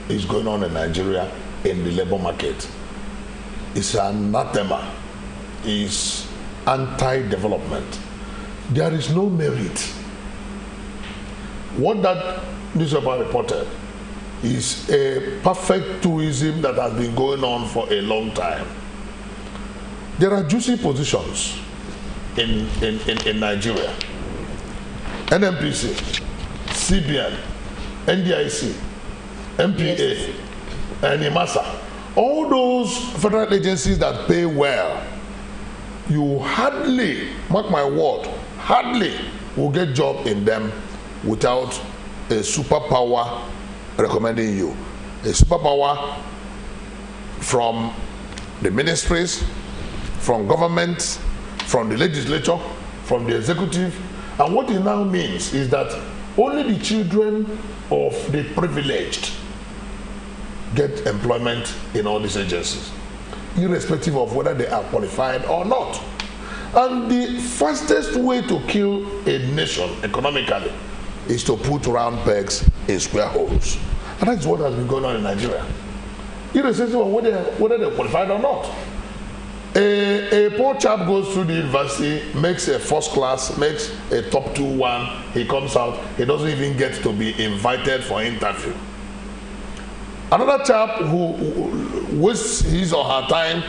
is going on in Nigeria in the labor market is anathema, is anti-development. There is no merit. What that newspaper reported is a perfect tourism that has been going on for a long time. There are juicy positions in Nigeria. NMPC, CBN, NDIC, MPA, and IMASA. All those federal agencies that pay well, you hardly, mark my word, hardly will get job in them without a superpower recommending you. A superpower from the ministries, from government, from the legislature, from the executive. And what it now means is that only the children of the privileged get employment in all these agencies, irrespective of whether they are qualified or not. And the fastest way to kill a nation economically is to put round pegs in square holes. And that's what has been going on in Nigeria, irrespective of whether they're qualified or not. A poor chap goes through the university, makes a first class, makes a top 2-1, he comes out, he doesn't even get to be invited for interview. Another chap who wastes his or her time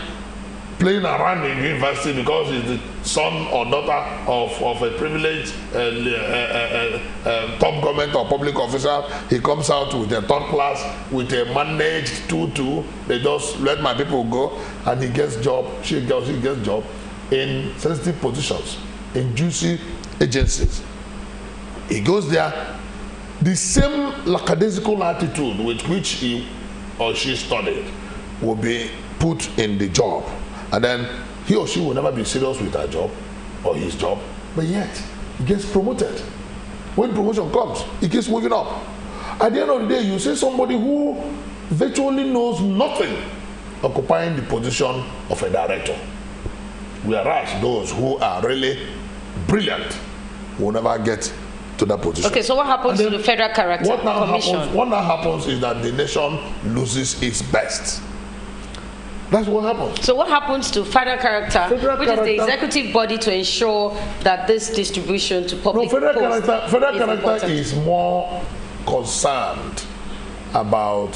playing around in university because he's the son or daughter of a privileged top government or public officer, he comes out with a third class, with a managed 2-2, they just let my people go, and he gets job, she gets job in sensitive positions, in juicy agencies. He goes there, the same lackadaisical attitude with which he or she studied will be put in the job. And then he or she will never be serious with her job or his job, but yet he gets promoted. When promotion comes, he keeps moving up. At the end of the day, you see somebody who virtually knows nothing occupying the position of a director. Whereas those who are really brilliant will never get to that position. Okay, so what happens to the Federal Character Commission? What now happens is that the nation loses its best. That's what happens. So what happens to Federal Character, which is the executive body to ensure that this distribution to public Federal Character is more concerned about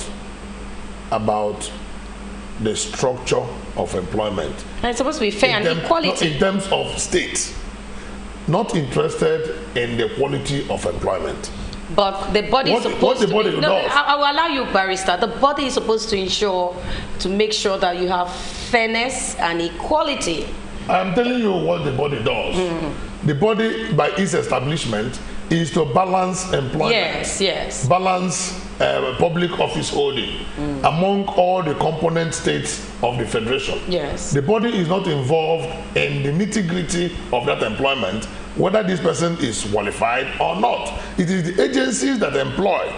the structure of employment. And it's supposed to be fair and equality. In terms of state, not interested in the quality of employment. But the body is supposed to be, I will allow you, Barrister. The body is supposed to make sure that you have fairness and equality. I'm telling you what the body does. The body, by its establishment, is to balance employment. Yes. Balance public office holding among all the component states of the federation. Yes. The body is not involved in the nitty-gritty of that employment, whether this person is qualified or not. It is the agencies that employ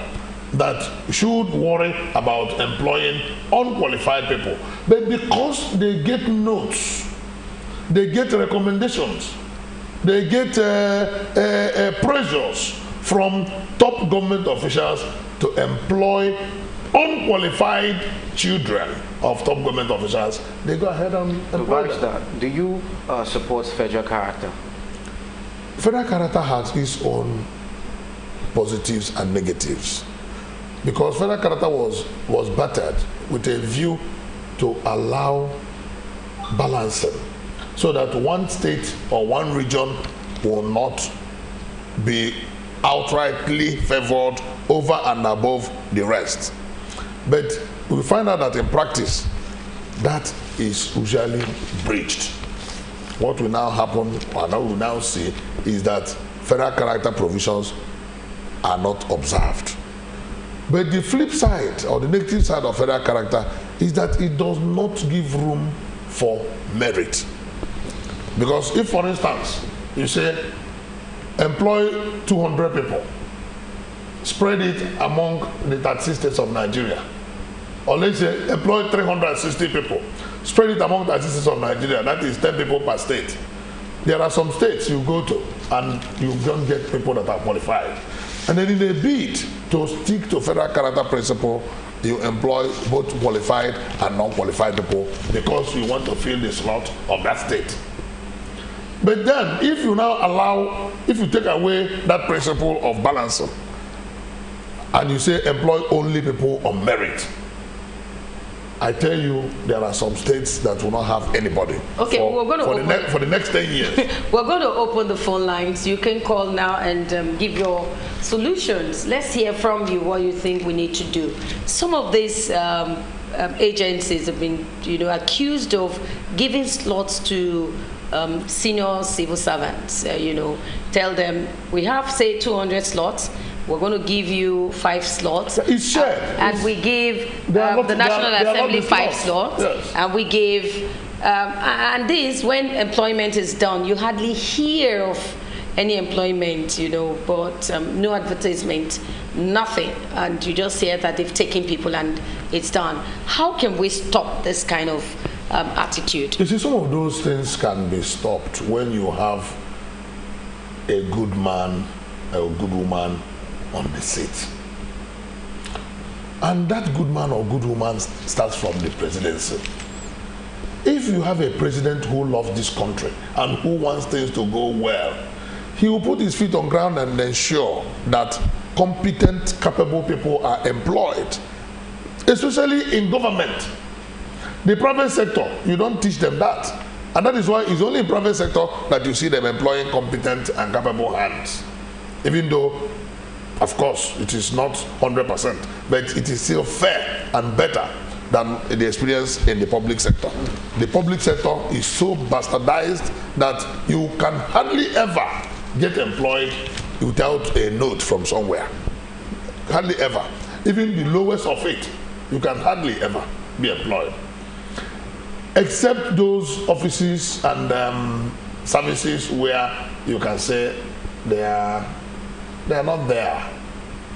that should worry about employing unqualified people. But because they get notes, they get recommendations, they get pressures from top government officials to employ unqualified children of top government officials, they go ahead and employ them. Do you support Federal Character? Federal Character has its own positives and negatives, because Federal Character was battered with a view to allow balancing, so that one state or one region will not be outrightly favored over and above the rest. But we find out that in practice, that is usually breached. What will now happen, and what we now see, is that Federal Character provisions are not observed. But the flip side, or the negative side of Federal Character, is that it does not give room for merit. Because if, for instance, you say, employ 200 people, spread it among the 36 states of Nigeria, or let's say employ 360 people, Spread it among the citizens of Nigeria. That is 10 people per state. There are some states you go to and you don't get people that are qualified. And then in a bid to stick to federal character principle, you employ both qualified and non-qualified people because you want to fill the slot of that state. But then, if you now allow, if you take away that principle of balancing, and you say employ only people on merit, I tell you, there are some states that will not have anybody. Okay, we're going to for the next 10 years. We're going to open the phone lines. You can call now and give your solutions. Let's hear from you what you think we need to do. Some of these agencies have been, accused of giving slots to senior civil servants. Tell them we have, say, 200 slots. We're going to give you 5 slots. It's shared. And we give the National Assembly 5 slots. Yes. And we give, and this, when employment is done, you hardly hear of any employment, but no advertisement, nothing. And you just hear that they've taken people and it's done. How can we stop this kind of attitude? You see, some of those things can be stopped when you have a good man, a good woman on the seat. And that good man or good woman starts from the presidency. If you have a president who loves this country and who wants things to go well, he will put his feet on ground and ensure that competent, capable people are employed, especially in government. The private sector, you don't teach them that. And that is why it's only in private sector that you see them employing competent and capable hands. Even though, of course, it is not 100%, but it is still fair and better than the experience in the public sector. The public sector is so bastardized that you can hardly ever get employed without a note from somewhere. Hardly ever. Even the lowest of it, you can hardly ever be employed. Except those offices and services where you can say they are not there.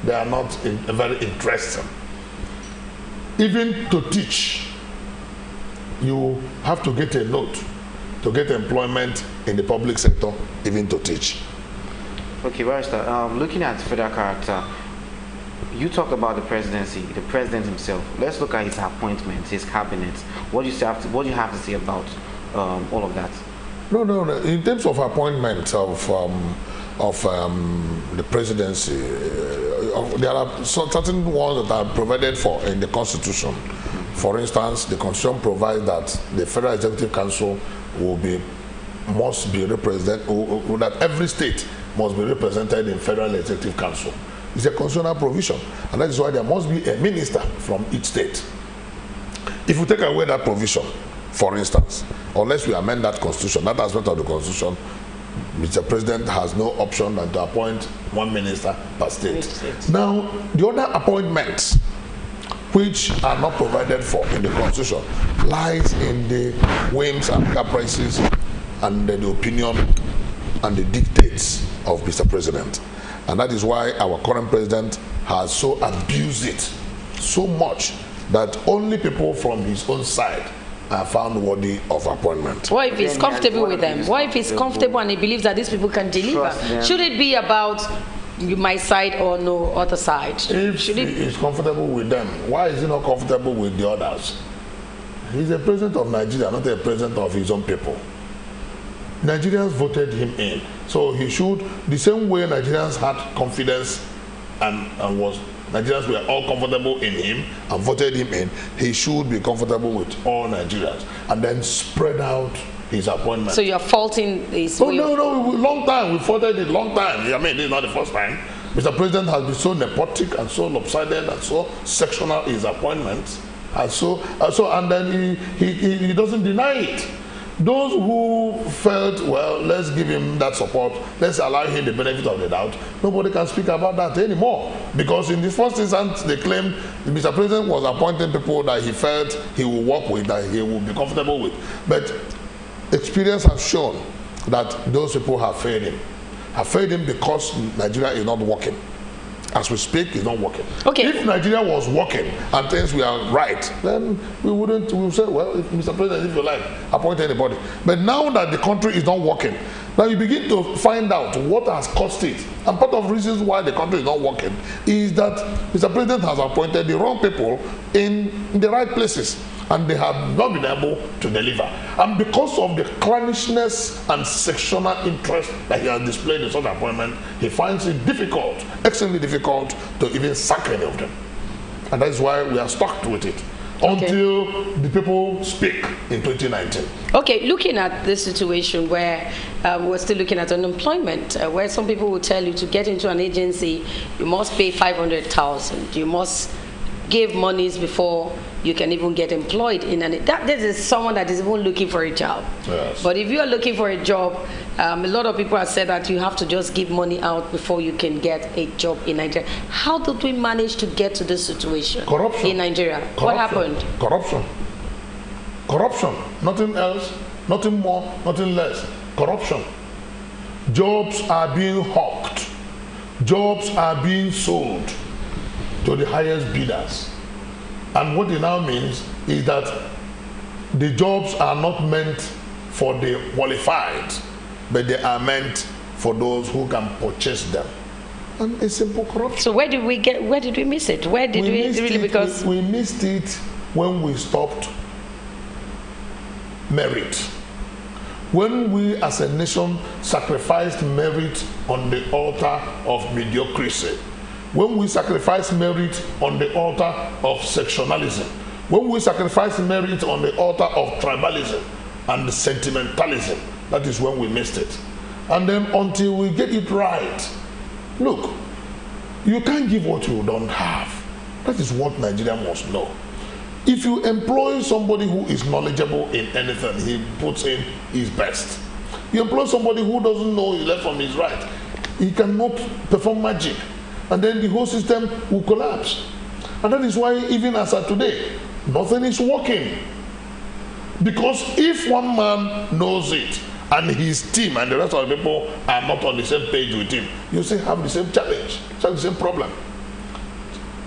They are not very interesting. Even to teach, you have to get a note to get employment in the public sector, even to teach. Okay, Barrister, looking at federal character, you talked about the presidency, the president himself. Let's look at his appointments, his cabinet. What do you have to say about all of that? No. In terms of appointments of the presidency, there are certain ones that are provided for in the Constitution. For instance, the Constitution provides that the Federal Executive Council must be represented, or that every state must be represented in Federal Executive Council. It's a constitutional provision, and that is why there must be a minister from each state. If you take away that provision, for instance, unless we amend that Constitution, that aspect of the Constitution, Mr. President has no option than to appoint one minister per state. Now, the other appointments which are not provided for in the Constitution lies in the whims and caprices and the opinion and the dictates of Mr. President. And that is why our current president has so abused it so much that only people from his own side are found worthy of appointment. What if he's comfortable with them? What if he's comfortable and he believes that these people can deliver? Should it be about my side or no other side? If he is comfortable with them, why is he not comfortable with the others? He's a president of Nigeria, not a president of his own people. Nigerians voted him in. So he should, the same way Nigerians had confidence Nigerians were all comfortable in him and voted him in, he should be comfortable with all Nigerians and then spread out his appointment. So you're faulting his No, long time. We voted it long time. I mean, this is not the first time. Mr. President has been so nepotic and so lopsided and so sectional in his appointments. And then he doesn't deny it. Those who felt, well, let's give him that support, let's allow him the benefit of the doubt, nobody can speak about that anymore. Because in the first instance, they claimed Mr. President was appointing people that he felt he will work with, that he will be comfortable with. But experience has shown that those people have failed him. Have failed him because Nigeria is not working. As we speak, it's not working. Okay. If Nigeria was working and things were right, then we would say, well, if Mr. President, if you like, appoint anybody. But now that the country is not working, now you begin to find out what has caused it. And part of the reasons why the country is not working is that Mr. President has appointed the wrong people in the right places, and they have not been able to deliver. And because of the clannishness and sectional interest that he has displayed in such appointment, he finds it difficult, extremely difficult, to even sack any of them. And that is why we are stuck with it until the people speak in 2019. Okay, looking at this situation where we're still looking at unemployment, where some people will tell you to get into an agency, you must pay 500,000, you must give monies before you can even get employed in an this is someone that is even looking for a job. Yes. But if you are looking for a job, a lot of people have said that you have to just give money out before you can get a job in Nigeria. How did we manage to get to this situation? Corruption in Nigeria? Corruption. What happened? Corruption, nothing else, nothing more, nothing less. Corruption. Jobs are being hawked, jobs are being sold to the highest bidders. And what it now means is that the jobs are not meant for the qualified, but they are meant for those who can purchase them. And it's simple corruption. So where did we miss it? Where did we really, because we missed it when we stopped merit. When we as a nation sacrificed merit on the altar of mediocrity, when we sacrifice merit on the altar of sectionalism, when we sacrifice merit on the altar of tribalism and sentimentalism, that is when we missed it. And then until we get it right, look, you can't give what you don't have. That is what Nigeria must know. If you employ somebody who is knowledgeable in anything, he puts in his best. You employ somebody who doesn't know his left from his right, he cannot perform magic. And then the whole system will collapse. And that is why even as of today, nothing is working. Because if one man knows it, and his team and the rest of the people are not on the same page with him, you still have the same challenge, the same problem.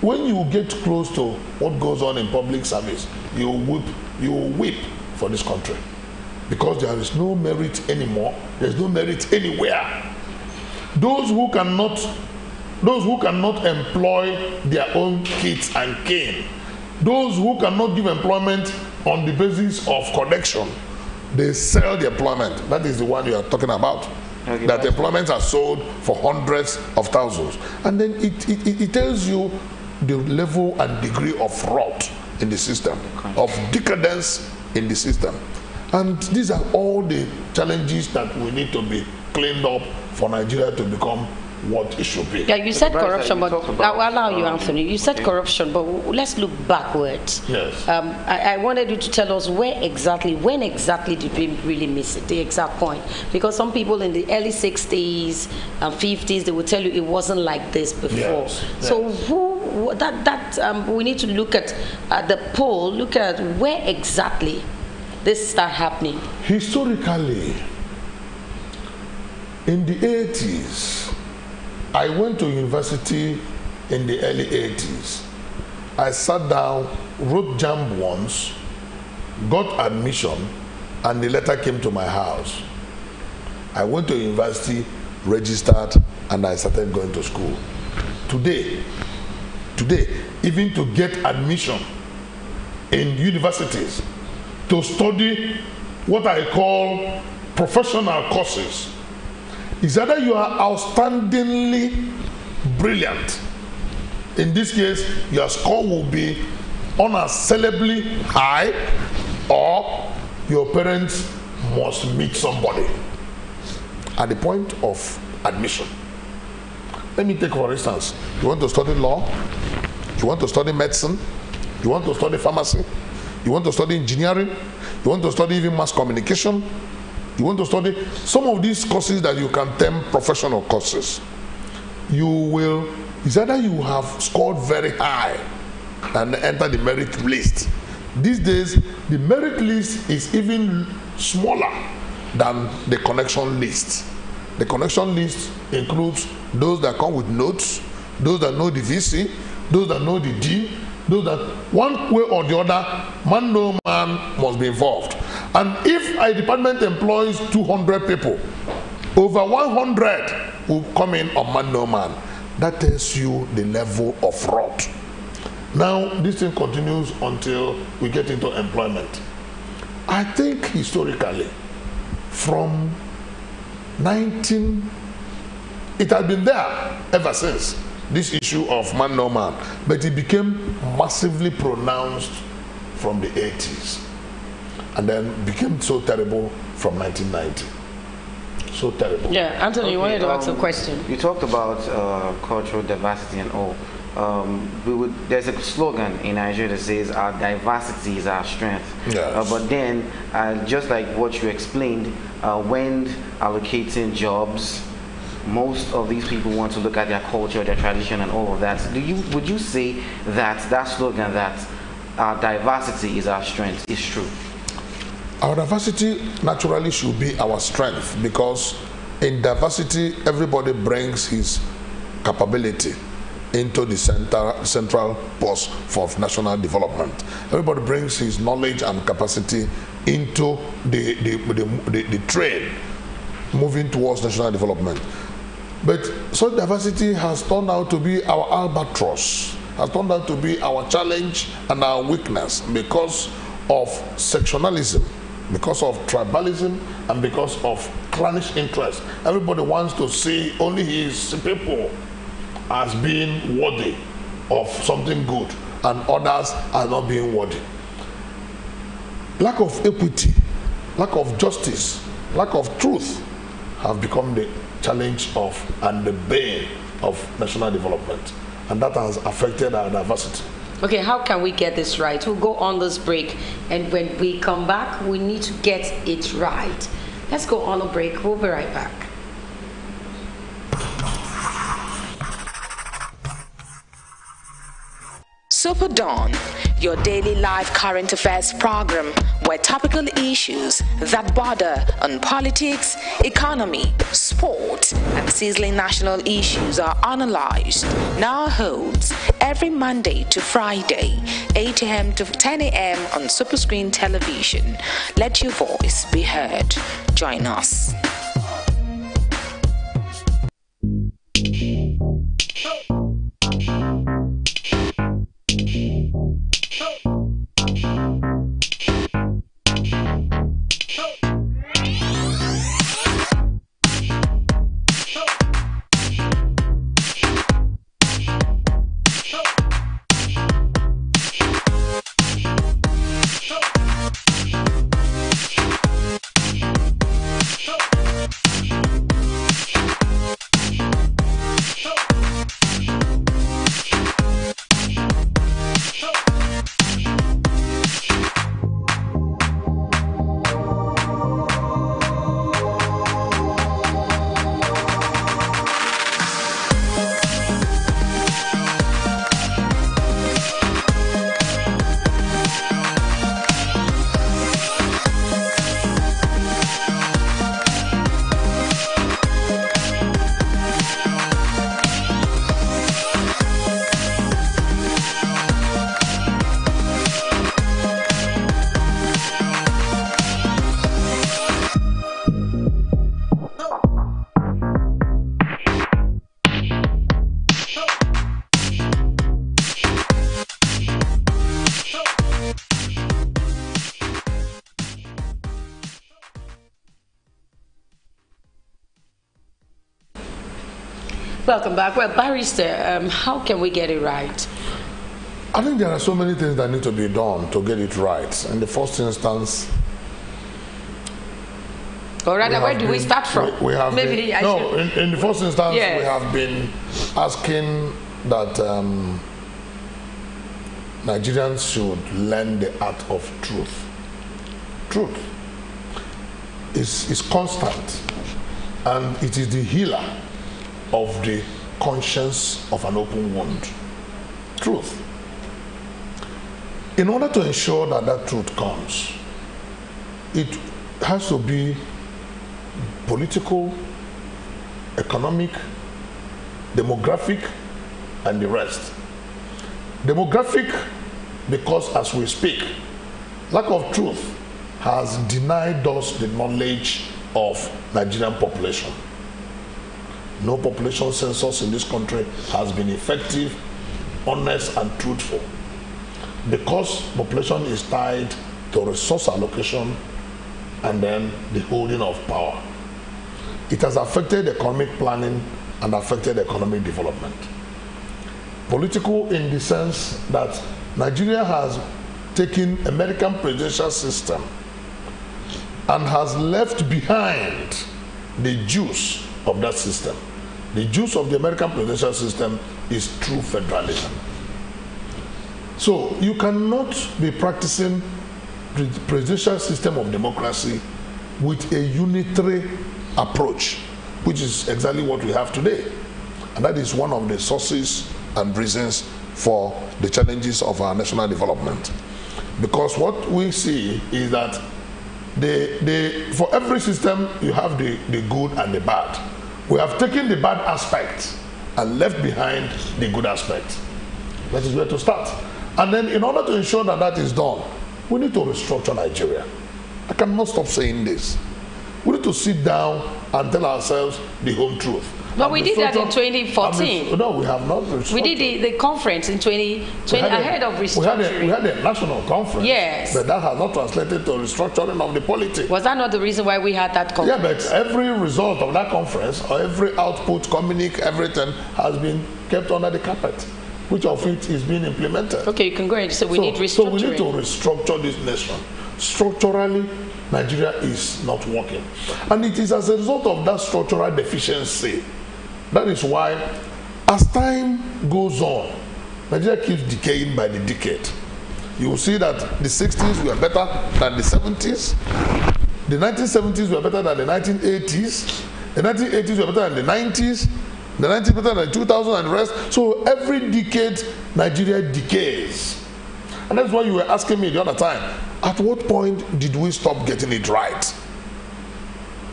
When you get close to what goes on in public service, you weep for this country. Because there is no merit anymore, there's no merit anywhere. Those who cannot employ their own kids and kin, those who cannot give employment on the basis of connection, they sell the employment. That is the one you are talking about. Okay, that employments are sold for hundreds of thousands. And then it tells you the level and degree of rot in the system, of decadence in the system. And these are all the challenges that we need to be cleaned up for Nigeria to become what it should be. Yeah, you said corruption, but I'll allow you, Anthony. You said corruption, but let's look backwards. Yes. I wanted you to tell us when exactly did we really miss it, the exact point? Because some people in the early 60s and 50s, they would tell you it wasn't like this before. Yes. So we need to look at the poll, look at where exactly this started happening. Historically, in the 80s, I went to university in the early 80s. I sat down, wrote JAMB once, got admission, and the letter came to my house. I went to university, registered, and I started going to school. Today, even to get admission in universities, to study what I call professional courses, is either you are outstandingly brilliant. In this case, your score will be unassailably high, or your parents must meet somebody at the point of admission. Let me take for instance, you want to study law, you want to study medicine, you want to study pharmacy, you want to study engineering, you want to study even mass communication, you want to study some of these courses that you can term professional courses. It's either you have scored very high and enter the merit list. These days, the merit list is even smaller than the connection list. The connection list includes those that come with notes, those that know the VC, those that know the dean, those that one way or the other, man no man must be involved. And if a department employs 200 people, over 100 will come in on man no man. That tells you the level of fraud. Now, this thing continues until we get into employment. I think historically, from it has been there ever since, this issue of man no man, but it became massively pronounced from the 80s and then became so terrible from 1990. So terrible. Yeah, Anthony, you wanted to ask a question. You talked about cultural diversity and all. There's a slogan in Nigeria that says our diversity is our strength. Yes. But then, just like what you explained, when allocating jobs, most of these people want to look at their culture, their tradition, and all of that. Would you say that that slogan, that our diversity is our strength, is true? Our diversity naturally should be our strength, because in diversity, everybody brings his capability into the central post for national development. Everybody brings his knowledge and capacity into the train moving towards national development. But such diversity has turned out to be our albatross, has turned out to be our challenge and our weakness because of sectionalism, because of tribalism, and because of clannish interest. Everybody wants to see only his people as being worthy of something good, and others are not being worthy. Lack of equity, lack of justice, lack of truth have become the challenge of and the bane of national development, and that has affected our diversity. Okay, how can we get this right? We'll go on this break, and when we come back, we need to get it right. Let's go on a break. We'll be right back. Superdawn, your daily live current affairs program where topical issues that border on politics, economy, sport, and sizzling national issues are analyzed, now holds every Monday to Friday, 8 a.m. to 10 a.m. on Superscreen Television. Let your voice be heard. Join us. Welcome back. Well, Barrister, how can we get it right? I think there are so many things that need to be done to get it right. In the first instance, or rather, where do we start from? We have Maybe been, in the first instance, yes. We have been asking that Nigerians should learn the art of truth. Truth is constant, and it is the healer of the conscience of an open wound. Truth. In order to ensure that that truth comes, it has to be political, economic, demographic, and the rest. Demographic, because as we speak, lack of truth has denied us the knowledge of Nigerian population. No population census in this country has been effective, honest, and truthful, because population is tied to resource allocation and then the holding of power. It has affected economic planning and affected economic development. Political in the sense that Nigeria has taken American presidential system and has left behind the juice of that system. The juice of the American presidential system is true federalism. So you cannot be practicing the presidential system of democracy with a unitary approach, which is exactly what we have today. And that is one of the sources and reasons for the challenges of our national development. Because what we see is that for every system you have the good and the bad. We have taken the bad aspect and left behind the good aspect. That is where to start. And then in order to ensure that that is done, we need to restructure Nigeria. I cannot stop saying this. We need to sit down and tell ourselves the home truth. But we did that in 2014. No, we have not restructured. We did the conference in 2020 ahead of restructuring. We had a national conference. Yes. But that has not translated to restructuring of the politics. Was that not the reason why we had that conference? Yeah, but every result of that conference, or every output, communique, everything has been kept under the carpet. Which of it is being implemented? Okay, you can go ahead. So we need restructuring. So we need to restructure this nation. Structurally, Nigeria is not working. And it is as a result of that structural deficiency. That is why, as time goes on, Nigeria keeps decaying by the decade. You will see that the 60s were better than the 70s. The 1970s were better than the 1980s. The 1980s were better than the 90s. The 90s better than 2000 and the rest. So every decade, Nigeria decays. And that's why you were asking me the other time, at what point did we stop getting it right?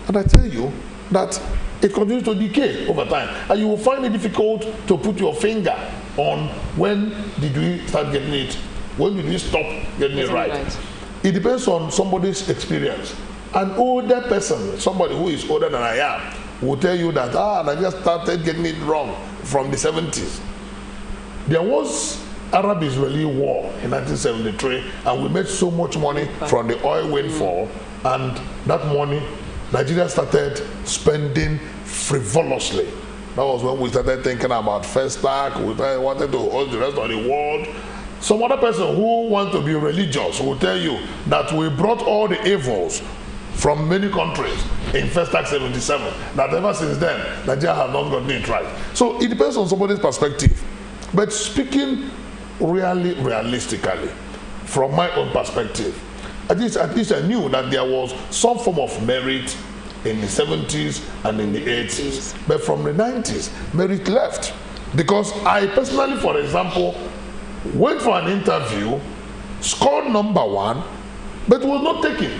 And I tell you that it continues to decay over time. And you will find it difficult to put your finger on when did we start getting it, when did we stop getting it right. It depends on somebody's experience. An older person, somebody who is older than I am, will tell you that, I just started getting it wrong from the 70s. There was Arab-Israeli war in 1973, and we made so much money from the oil windfall, and that money, Nigeria started spending frivolously. That was when we started thinking about Festac, we wanted to hold the rest of the world. Some other person who wants to be religious will tell you that we brought all the evils from many countries in Festac 77, that ever since then, Nigeria has not gotten it right. So it depends on somebody's perspective. But speaking really realistically, from my own perspective, at least I knew that there was some form of merit in the 70s and in the 80s. But from the 90s, merit left. Because I personally, for example, went for an interview, scored #1, but was not taken.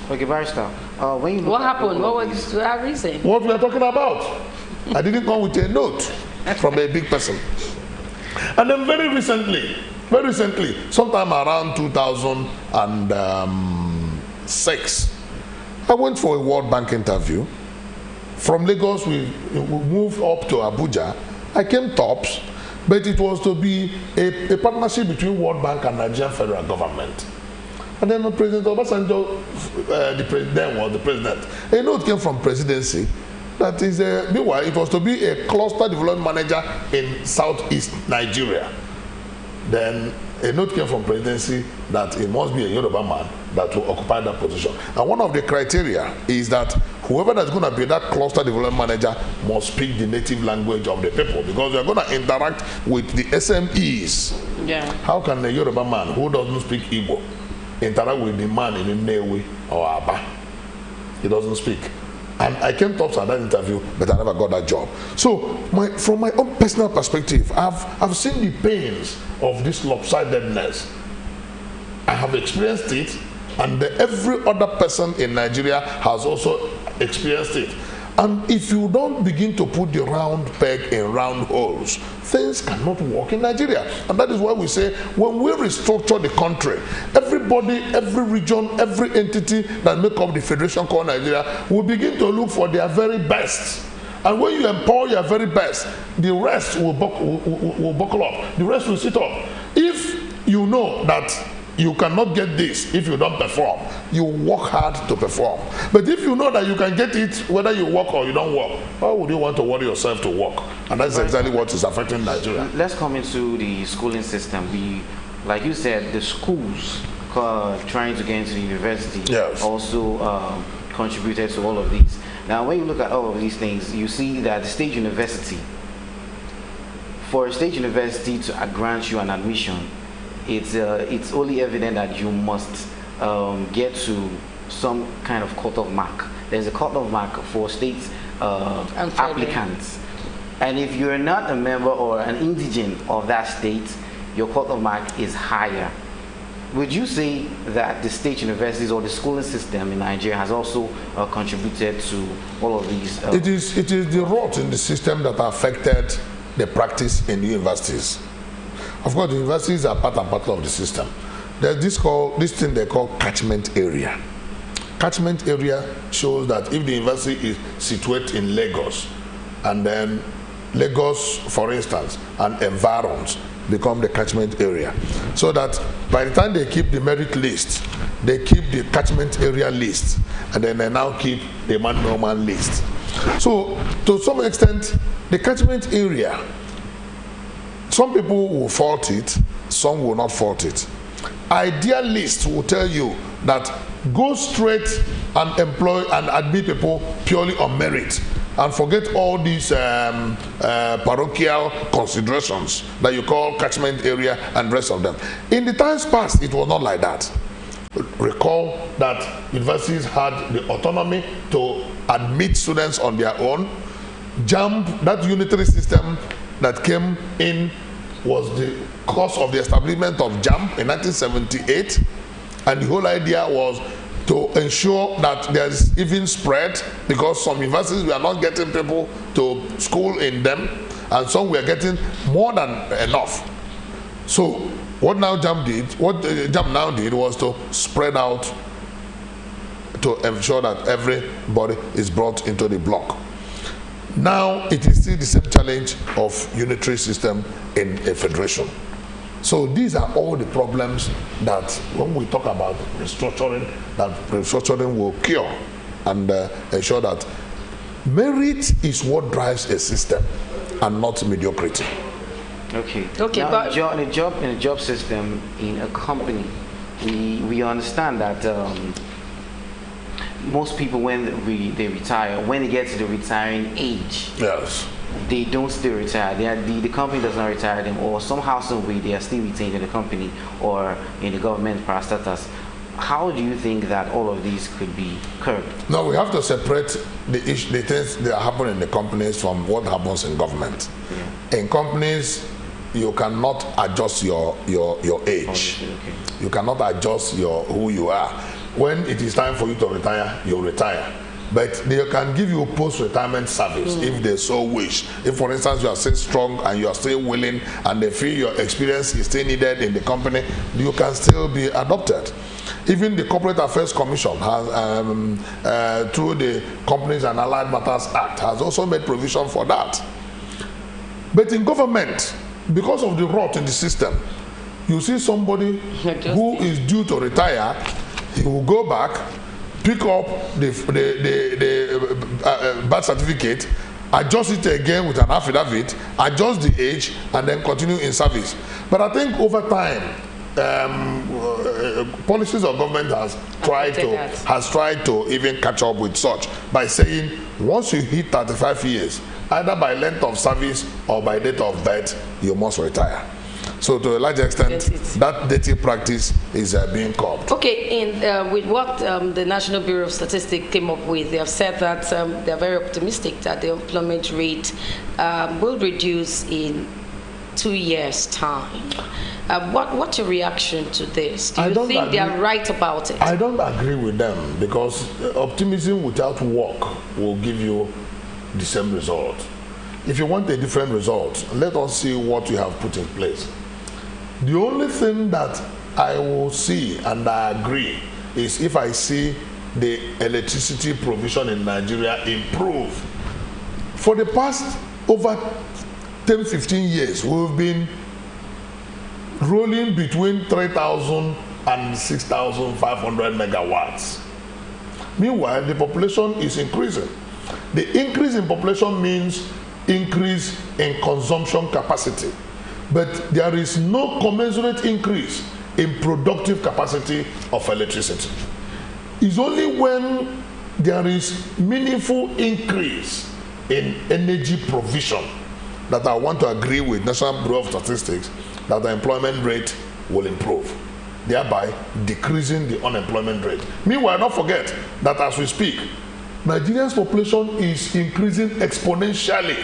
Okay, Barrister. What happened? What was the reason? What we are talking about. I didn't come with a note from a big person. And then very recently, sometime around 2006, I went for a World Bank interview. From Lagos, we moved up to Abuja. I came tops, but it was to be a partnership between World Bank and Nigerian federal government. And then President Obasanjo, then was the president. A note came from presidency that is, meanwhile, it was to be a cluster development manager in southeast Nigeria. Then a note came from presidency that it must be a Yoruba man that will occupy that position. And one of the criteria is that whoever that's going to be that cluster development manager must speak the native language of the people, because we are going to interact with the SMEs. Yeah. How can a Yoruba man who doesn't speak Igbo interact with the man in Nnewi or Aba? He doesn't speak. And I came tops at that interview, but I never got that job. So from my own personal perspective, I've seen the pains of this lopsidedness. I have experienced it, and every other person in Nigeria has also experienced it. And if you don't begin to put the round peg in round holes, things cannot work in Nigeria. And that is why we say when we restructure the country, everybody, every region, every entity that make up the federation called Nigeria will begin to look for their very best. And when you empower your very best, the rest will buckle up. The rest will sit up. If you know that you cannot get this if you don't perform, you work hard to perform. But if you know that you can get it whether you work or you don't work, why would you want to worry yourself to work? And that's exactly what is affecting Nigeria. Let's come into the schooling system. Like you said, the schools trying to get into the university also contributed to all of these. Now, when you look at all of these things, you see that the state university, for a state university to grant you an admission, it's only evident that you must get to some kind of cutoff mark. There's a cutoff mark for state applicants. And if you're not a member or an indigent of that state, your cutoff mark is higher. Would you say that the state universities or the schooling system in Nigeria has also contributed to all of these? It is the rot in the system that affected the practice in the universities. Of course, the universities are part and parcel of the system. There's this thing they call catchment area. Catchment area shows that if the university is situated in Lagos, and then Lagos, for instance, and environs become the catchment area. So that by the time they keep the merit list, they keep the catchment area list, and then they now keep the man-no-man list. So to some extent, the catchment area, some people will fault it, some will not fault it. Idealists will tell you that go straight and employ and admit people purely on merit and forget all these parochial considerations that you call catchment area and rest of them. In the times past, it was not like that. Recall that universities had the autonomy to admit students on their own. JAMB, that unitary system that came in, was the cause of the establishment of JAMB in 1978, and the whole idea was to ensure that there is even spread, because some universities were not getting people to school in them, and some were getting more than enough. So what now JAMB did, what JAMB now did was to spread out to ensure that everybody is brought into the block. Now it is still the same challenge of unitary system in a federation. So these are all the problems that when we talk about restructuring, that restructuring will cure and ensure that merit is what drives a system and not mediocrity. Okay. Now, but in a job system in a company, we understand that most people, when they retire, when they get to the retiring age, yes, they don't still retire. The company does not retire them, or somehow, some way, they are still retained in the company or in the government parastatus. How do you think that all of these could be curbed? No, we have to separate the things that happen in the companies from what happens in government. Yeah. In companies, you cannot adjust your age. Okay. You cannot adjust who you are. When it is time for you to retire, you retire. But they can give you post-retirement service if they so wish. If, for instance, you are still strong and you are still willing and they feel your experience is still needed in the company, you can still be adopted. Even the Corporate Affairs Commission has, through the Companies and Allied Matters Act, has also made provision for that. But in government, because of the rot in the system, you see somebody who is due to retire, he will go back, pick up the birth certificate, adjust it again with an affidavit, adjust the age, and then continue in service. But I think over time, policies of government has tried to even catch up with such by saying once you hit 35 years, either by length of service or by date of birth, you must retire. So to a large extent, that dirty practice is being curbed. Okay, with what the National Bureau of Statistics came up with, they have said that they are very optimistic that the employment rate will reduce in 2 years' time. What's your reaction to this? Do you think they are right about it? I don't agree with them, because optimism without work will give you the same result. If you want a different result, let us see what you have put in place. The only thing that I will see and I agree is if I see the electricity provision in Nigeria improve. For the past over 10-15 years, we've been rolling between 3,000 and 6,500 megawatts. Meanwhile, the population is increasing. The increase in population means increase in consumption capacity, but there is no commensurate increase in productive capacity of electricity. It's only when there is meaningful increase in energy provision that I want to agree with National Bureau of Statistics that the employment rate will improve, thereby decreasing the unemployment rate. Meanwhile, don't forget that as we speak, Nigeria's population is increasing exponentially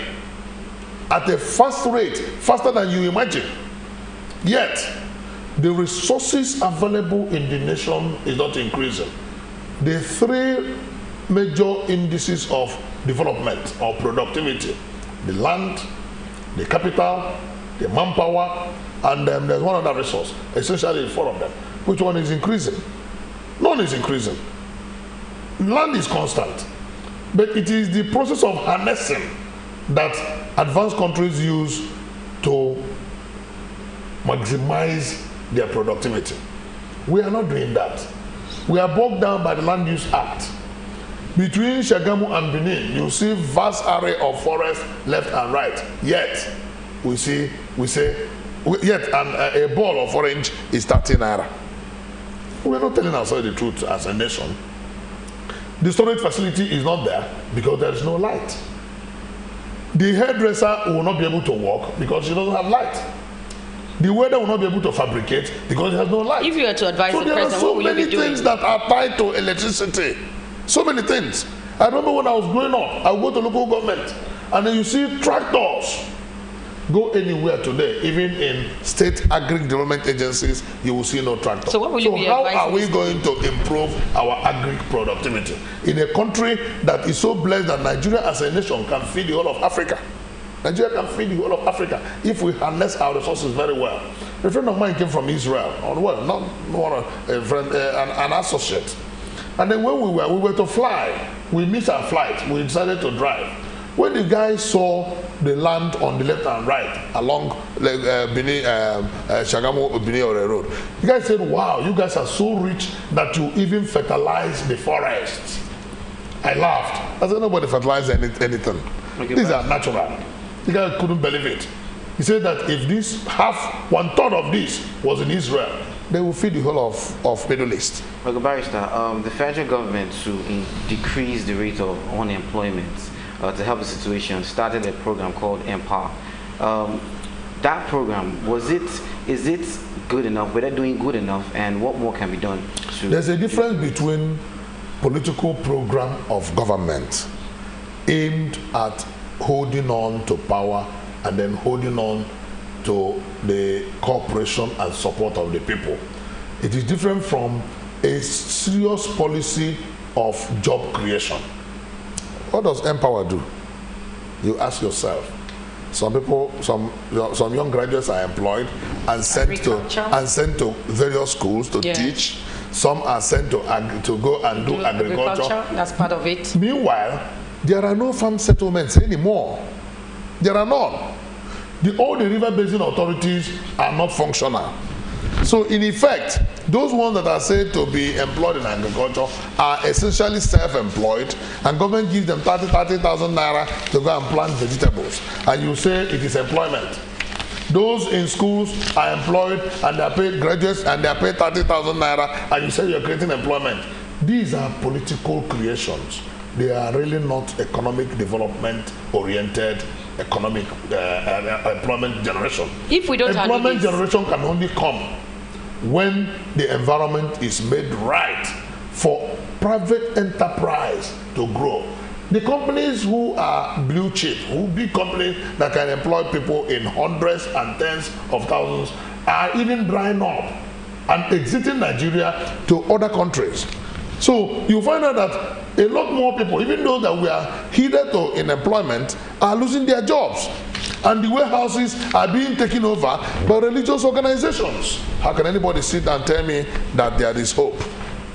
at a fast rate, faster than you imagine. Yet, the resources available in the nation is not increasing. The three major indices of development or productivity, the land, the capital, the manpower, and there's one other resource, essentially four of them. Which one is increasing? None is increasing. Land is constant, but it is the process of harnessing that advanced countries use to maximize their productivity. We are not doing that. We are bogged down by the Land Use Act. Between Shagamu and Benin, you see vast array of forest left and right. Yet, a ball of orange is 30 naira. We are not telling ourselves the truth as a nation. The storage facility is not there because there is no light. The hairdresser will not be able to work because she doesn't have light. The weather will not be able to fabricate because it has no light. If you were to advise the president, what will you be doing? So there are so many things that are tied to electricity. So many things. I remember when I was growing up, I would go to local government and then you see tractors. Go anywhere today, even in state agri-development agencies, you will see no tractor. So what will you be advising? How are we going to improve our agri productivity in a country that is so blessed that Nigeria as a nation can feed the whole of Africa? Nigeria can feed the whole of Africa if we harness our resources very well. A friend of mine came from Israel, or well, not one, a friend, an associate. And then when we were to fly, we missed our flight. We decided to drive. When the guy saw the land on the left and right along Shagamu Benin Road, the guy said, "Wow, you guys are so rich that you even fertilize the forest." I laughed. I said, "Nobody fertilizes anything. Okay, these are natural." The guy couldn't believe it. He said that if this one third of this was in Israel, they will feed the whole of Middle East. Okay, Barrister, the federal government to decrease the rate of unemployment to help the situation started a program called Empower. That program, is it good enough? Were they doing good enough? And what more can be done? There's a difference between political program of government aimed at holding on to power and then holding on to the cooperation and support of the people. It is different from a serious policy of job creation. What does Empower do? You ask yourself. Some people, some young graduates are employed and sent to various schools to teach. Some are sent to go and do agriculture. That's part of it. Meanwhile, there are no farm settlements anymore. There are none. All the river basin authorities are not functional. So in effect, those ones that are said to be employed in agriculture are essentially self-employed, and government gives them 30,000 naira to go and plant vegetables. And you say it is employment. Those in schools are employed and they are paid graduates and they are paid 30,000 naira, and you say you're creating employment. These are political creations. They are really not economic development oriented economic employment generation. If we don't employment generation can only come when the environment is made right for private enterprise to grow. The companies who are blue chip, who big companies that can employ people in hundreds and tens of thousands, are even drying up and exiting Nigeria to other countries. So you find out that a lot more people, even those that we are hitherto in employment, are losing their jobs. And the warehouses are being taken over by religious organizations. How can anybody sit and tell me that there is hope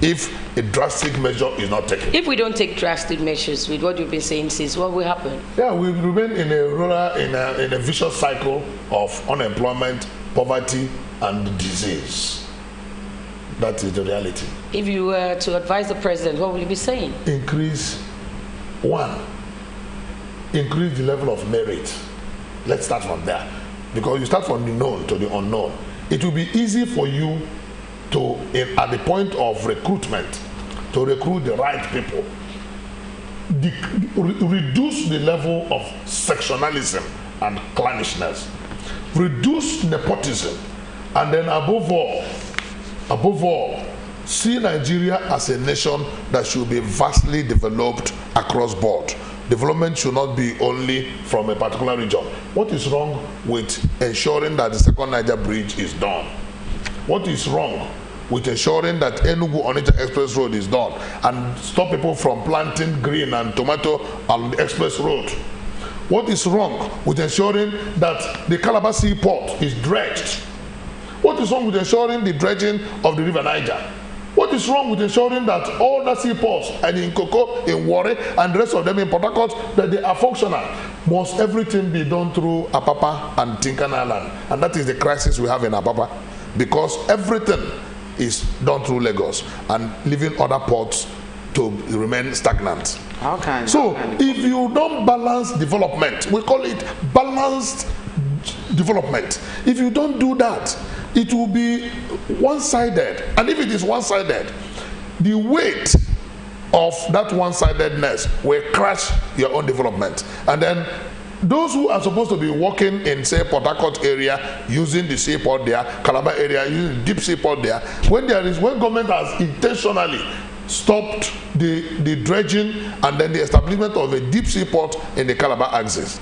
if a drastic measure is not taken? If we don't take drastic measures with what you've been saying since, what will happen? Yeah, we remain in a vicious cycle of unemployment, poverty, and disease. That is the reality. If you were to advise the president, what will you be saying? Increase the level of merit. Let's start from there. Because you start from the known to the unknown. It will be easy for you to, at the point of recruitment, to recruit the right people. Reduce the level of sectionalism and clannishness. Reduce nepotism. And then above all, see Nigeria as a nation that should be vastly developed across board. Development should not be only from a particular region. What is wrong with ensuring that the second Niger bridge is done? What is wrong with ensuring that Enugu-Onitsha Express Road is done and stop people from planting green and tomato on the express road? What is wrong with ensuring that the Calabar Seaport is dredged? What is wrong with ensuring the dredging of the River Niger? What is wrong with ensuring that all the seaports and in Koko, in Warri, and the rest of them in Port Harcourt, that they are functional? Must everything be done through Apapa and Tinkan Island? And that is the crisis we have in Apapa, because everything is done through Lagos and leaving other ports to remain stagnant. If you don't balance development, we call it balanced development. If you don't do that, it will be one-sided. And if it is one-sided, the weight of that one-sidedness will crash your own development. And then those who are supposed to be working in, say, Port Harcourt area, using the seaport there, Calabar area, using the deep seaport there, when government has intentionally stopped the dredging and then the establishment of a deep seaport in the Calabar axis.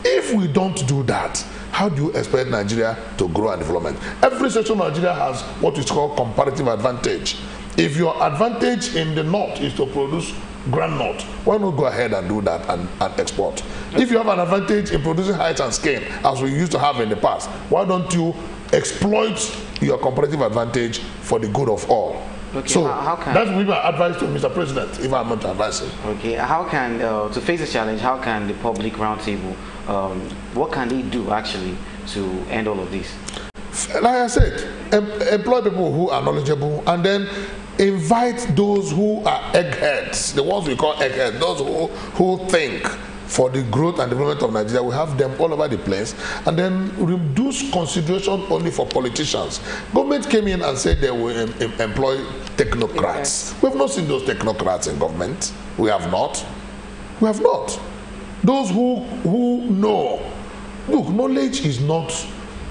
If we don't do that, how do you expect Nigeria to grow and development? Every section of Nigeria has what is called comparative advantage. If your advantage in the north is to produce groundnut, why not go ahead and do that and export? If you have an advantage in producing height and skin, as we used to have in the past, why don't you exploit your comparative advantage for the good of all? Okay, so how can that would be my advice to Mr. President, if I'm not advising. Okay, how can, to face this challenge, how can the public roundtable, what can they do actually to end all of this? Like I said, employ people who are knowledgeable and then invite those who are eggheads, the ones we call eggheads, those who think for the growth and development of Nigeria. We have them all over the place, and then reduce consideration only for politicians. Government came in and said they will employ technocrats. We have not seen those technocrats in government. We have not. We have not. Those who know. Look, knowledge is not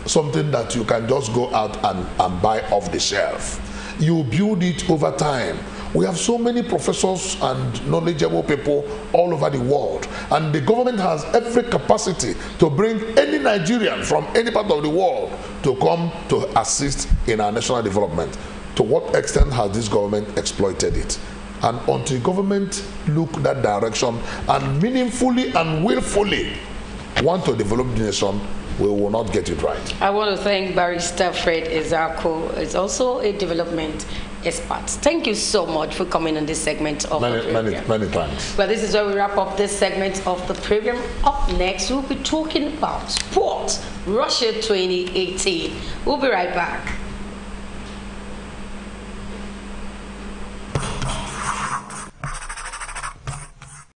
something that you can just go out and buy off the shelf. You build it over time. We have so many professors and knowledgeable people all over the world, and the government has every capacity to bring any Nigerian from any part of the world to come to assist in our national development. To what extent has this government exploited it? And until government look that direction and meaningfully and willfully want to develop the nation, we will not get it right. I want to thank Barrister Fred Ezako. It's also a development expert. Thank you so much for coming on this segment of the program. Many thanks. Well, this is where we wrap up this segment of the program. Up next, we'll be talking about sports, Russia 2018. We'll be right back.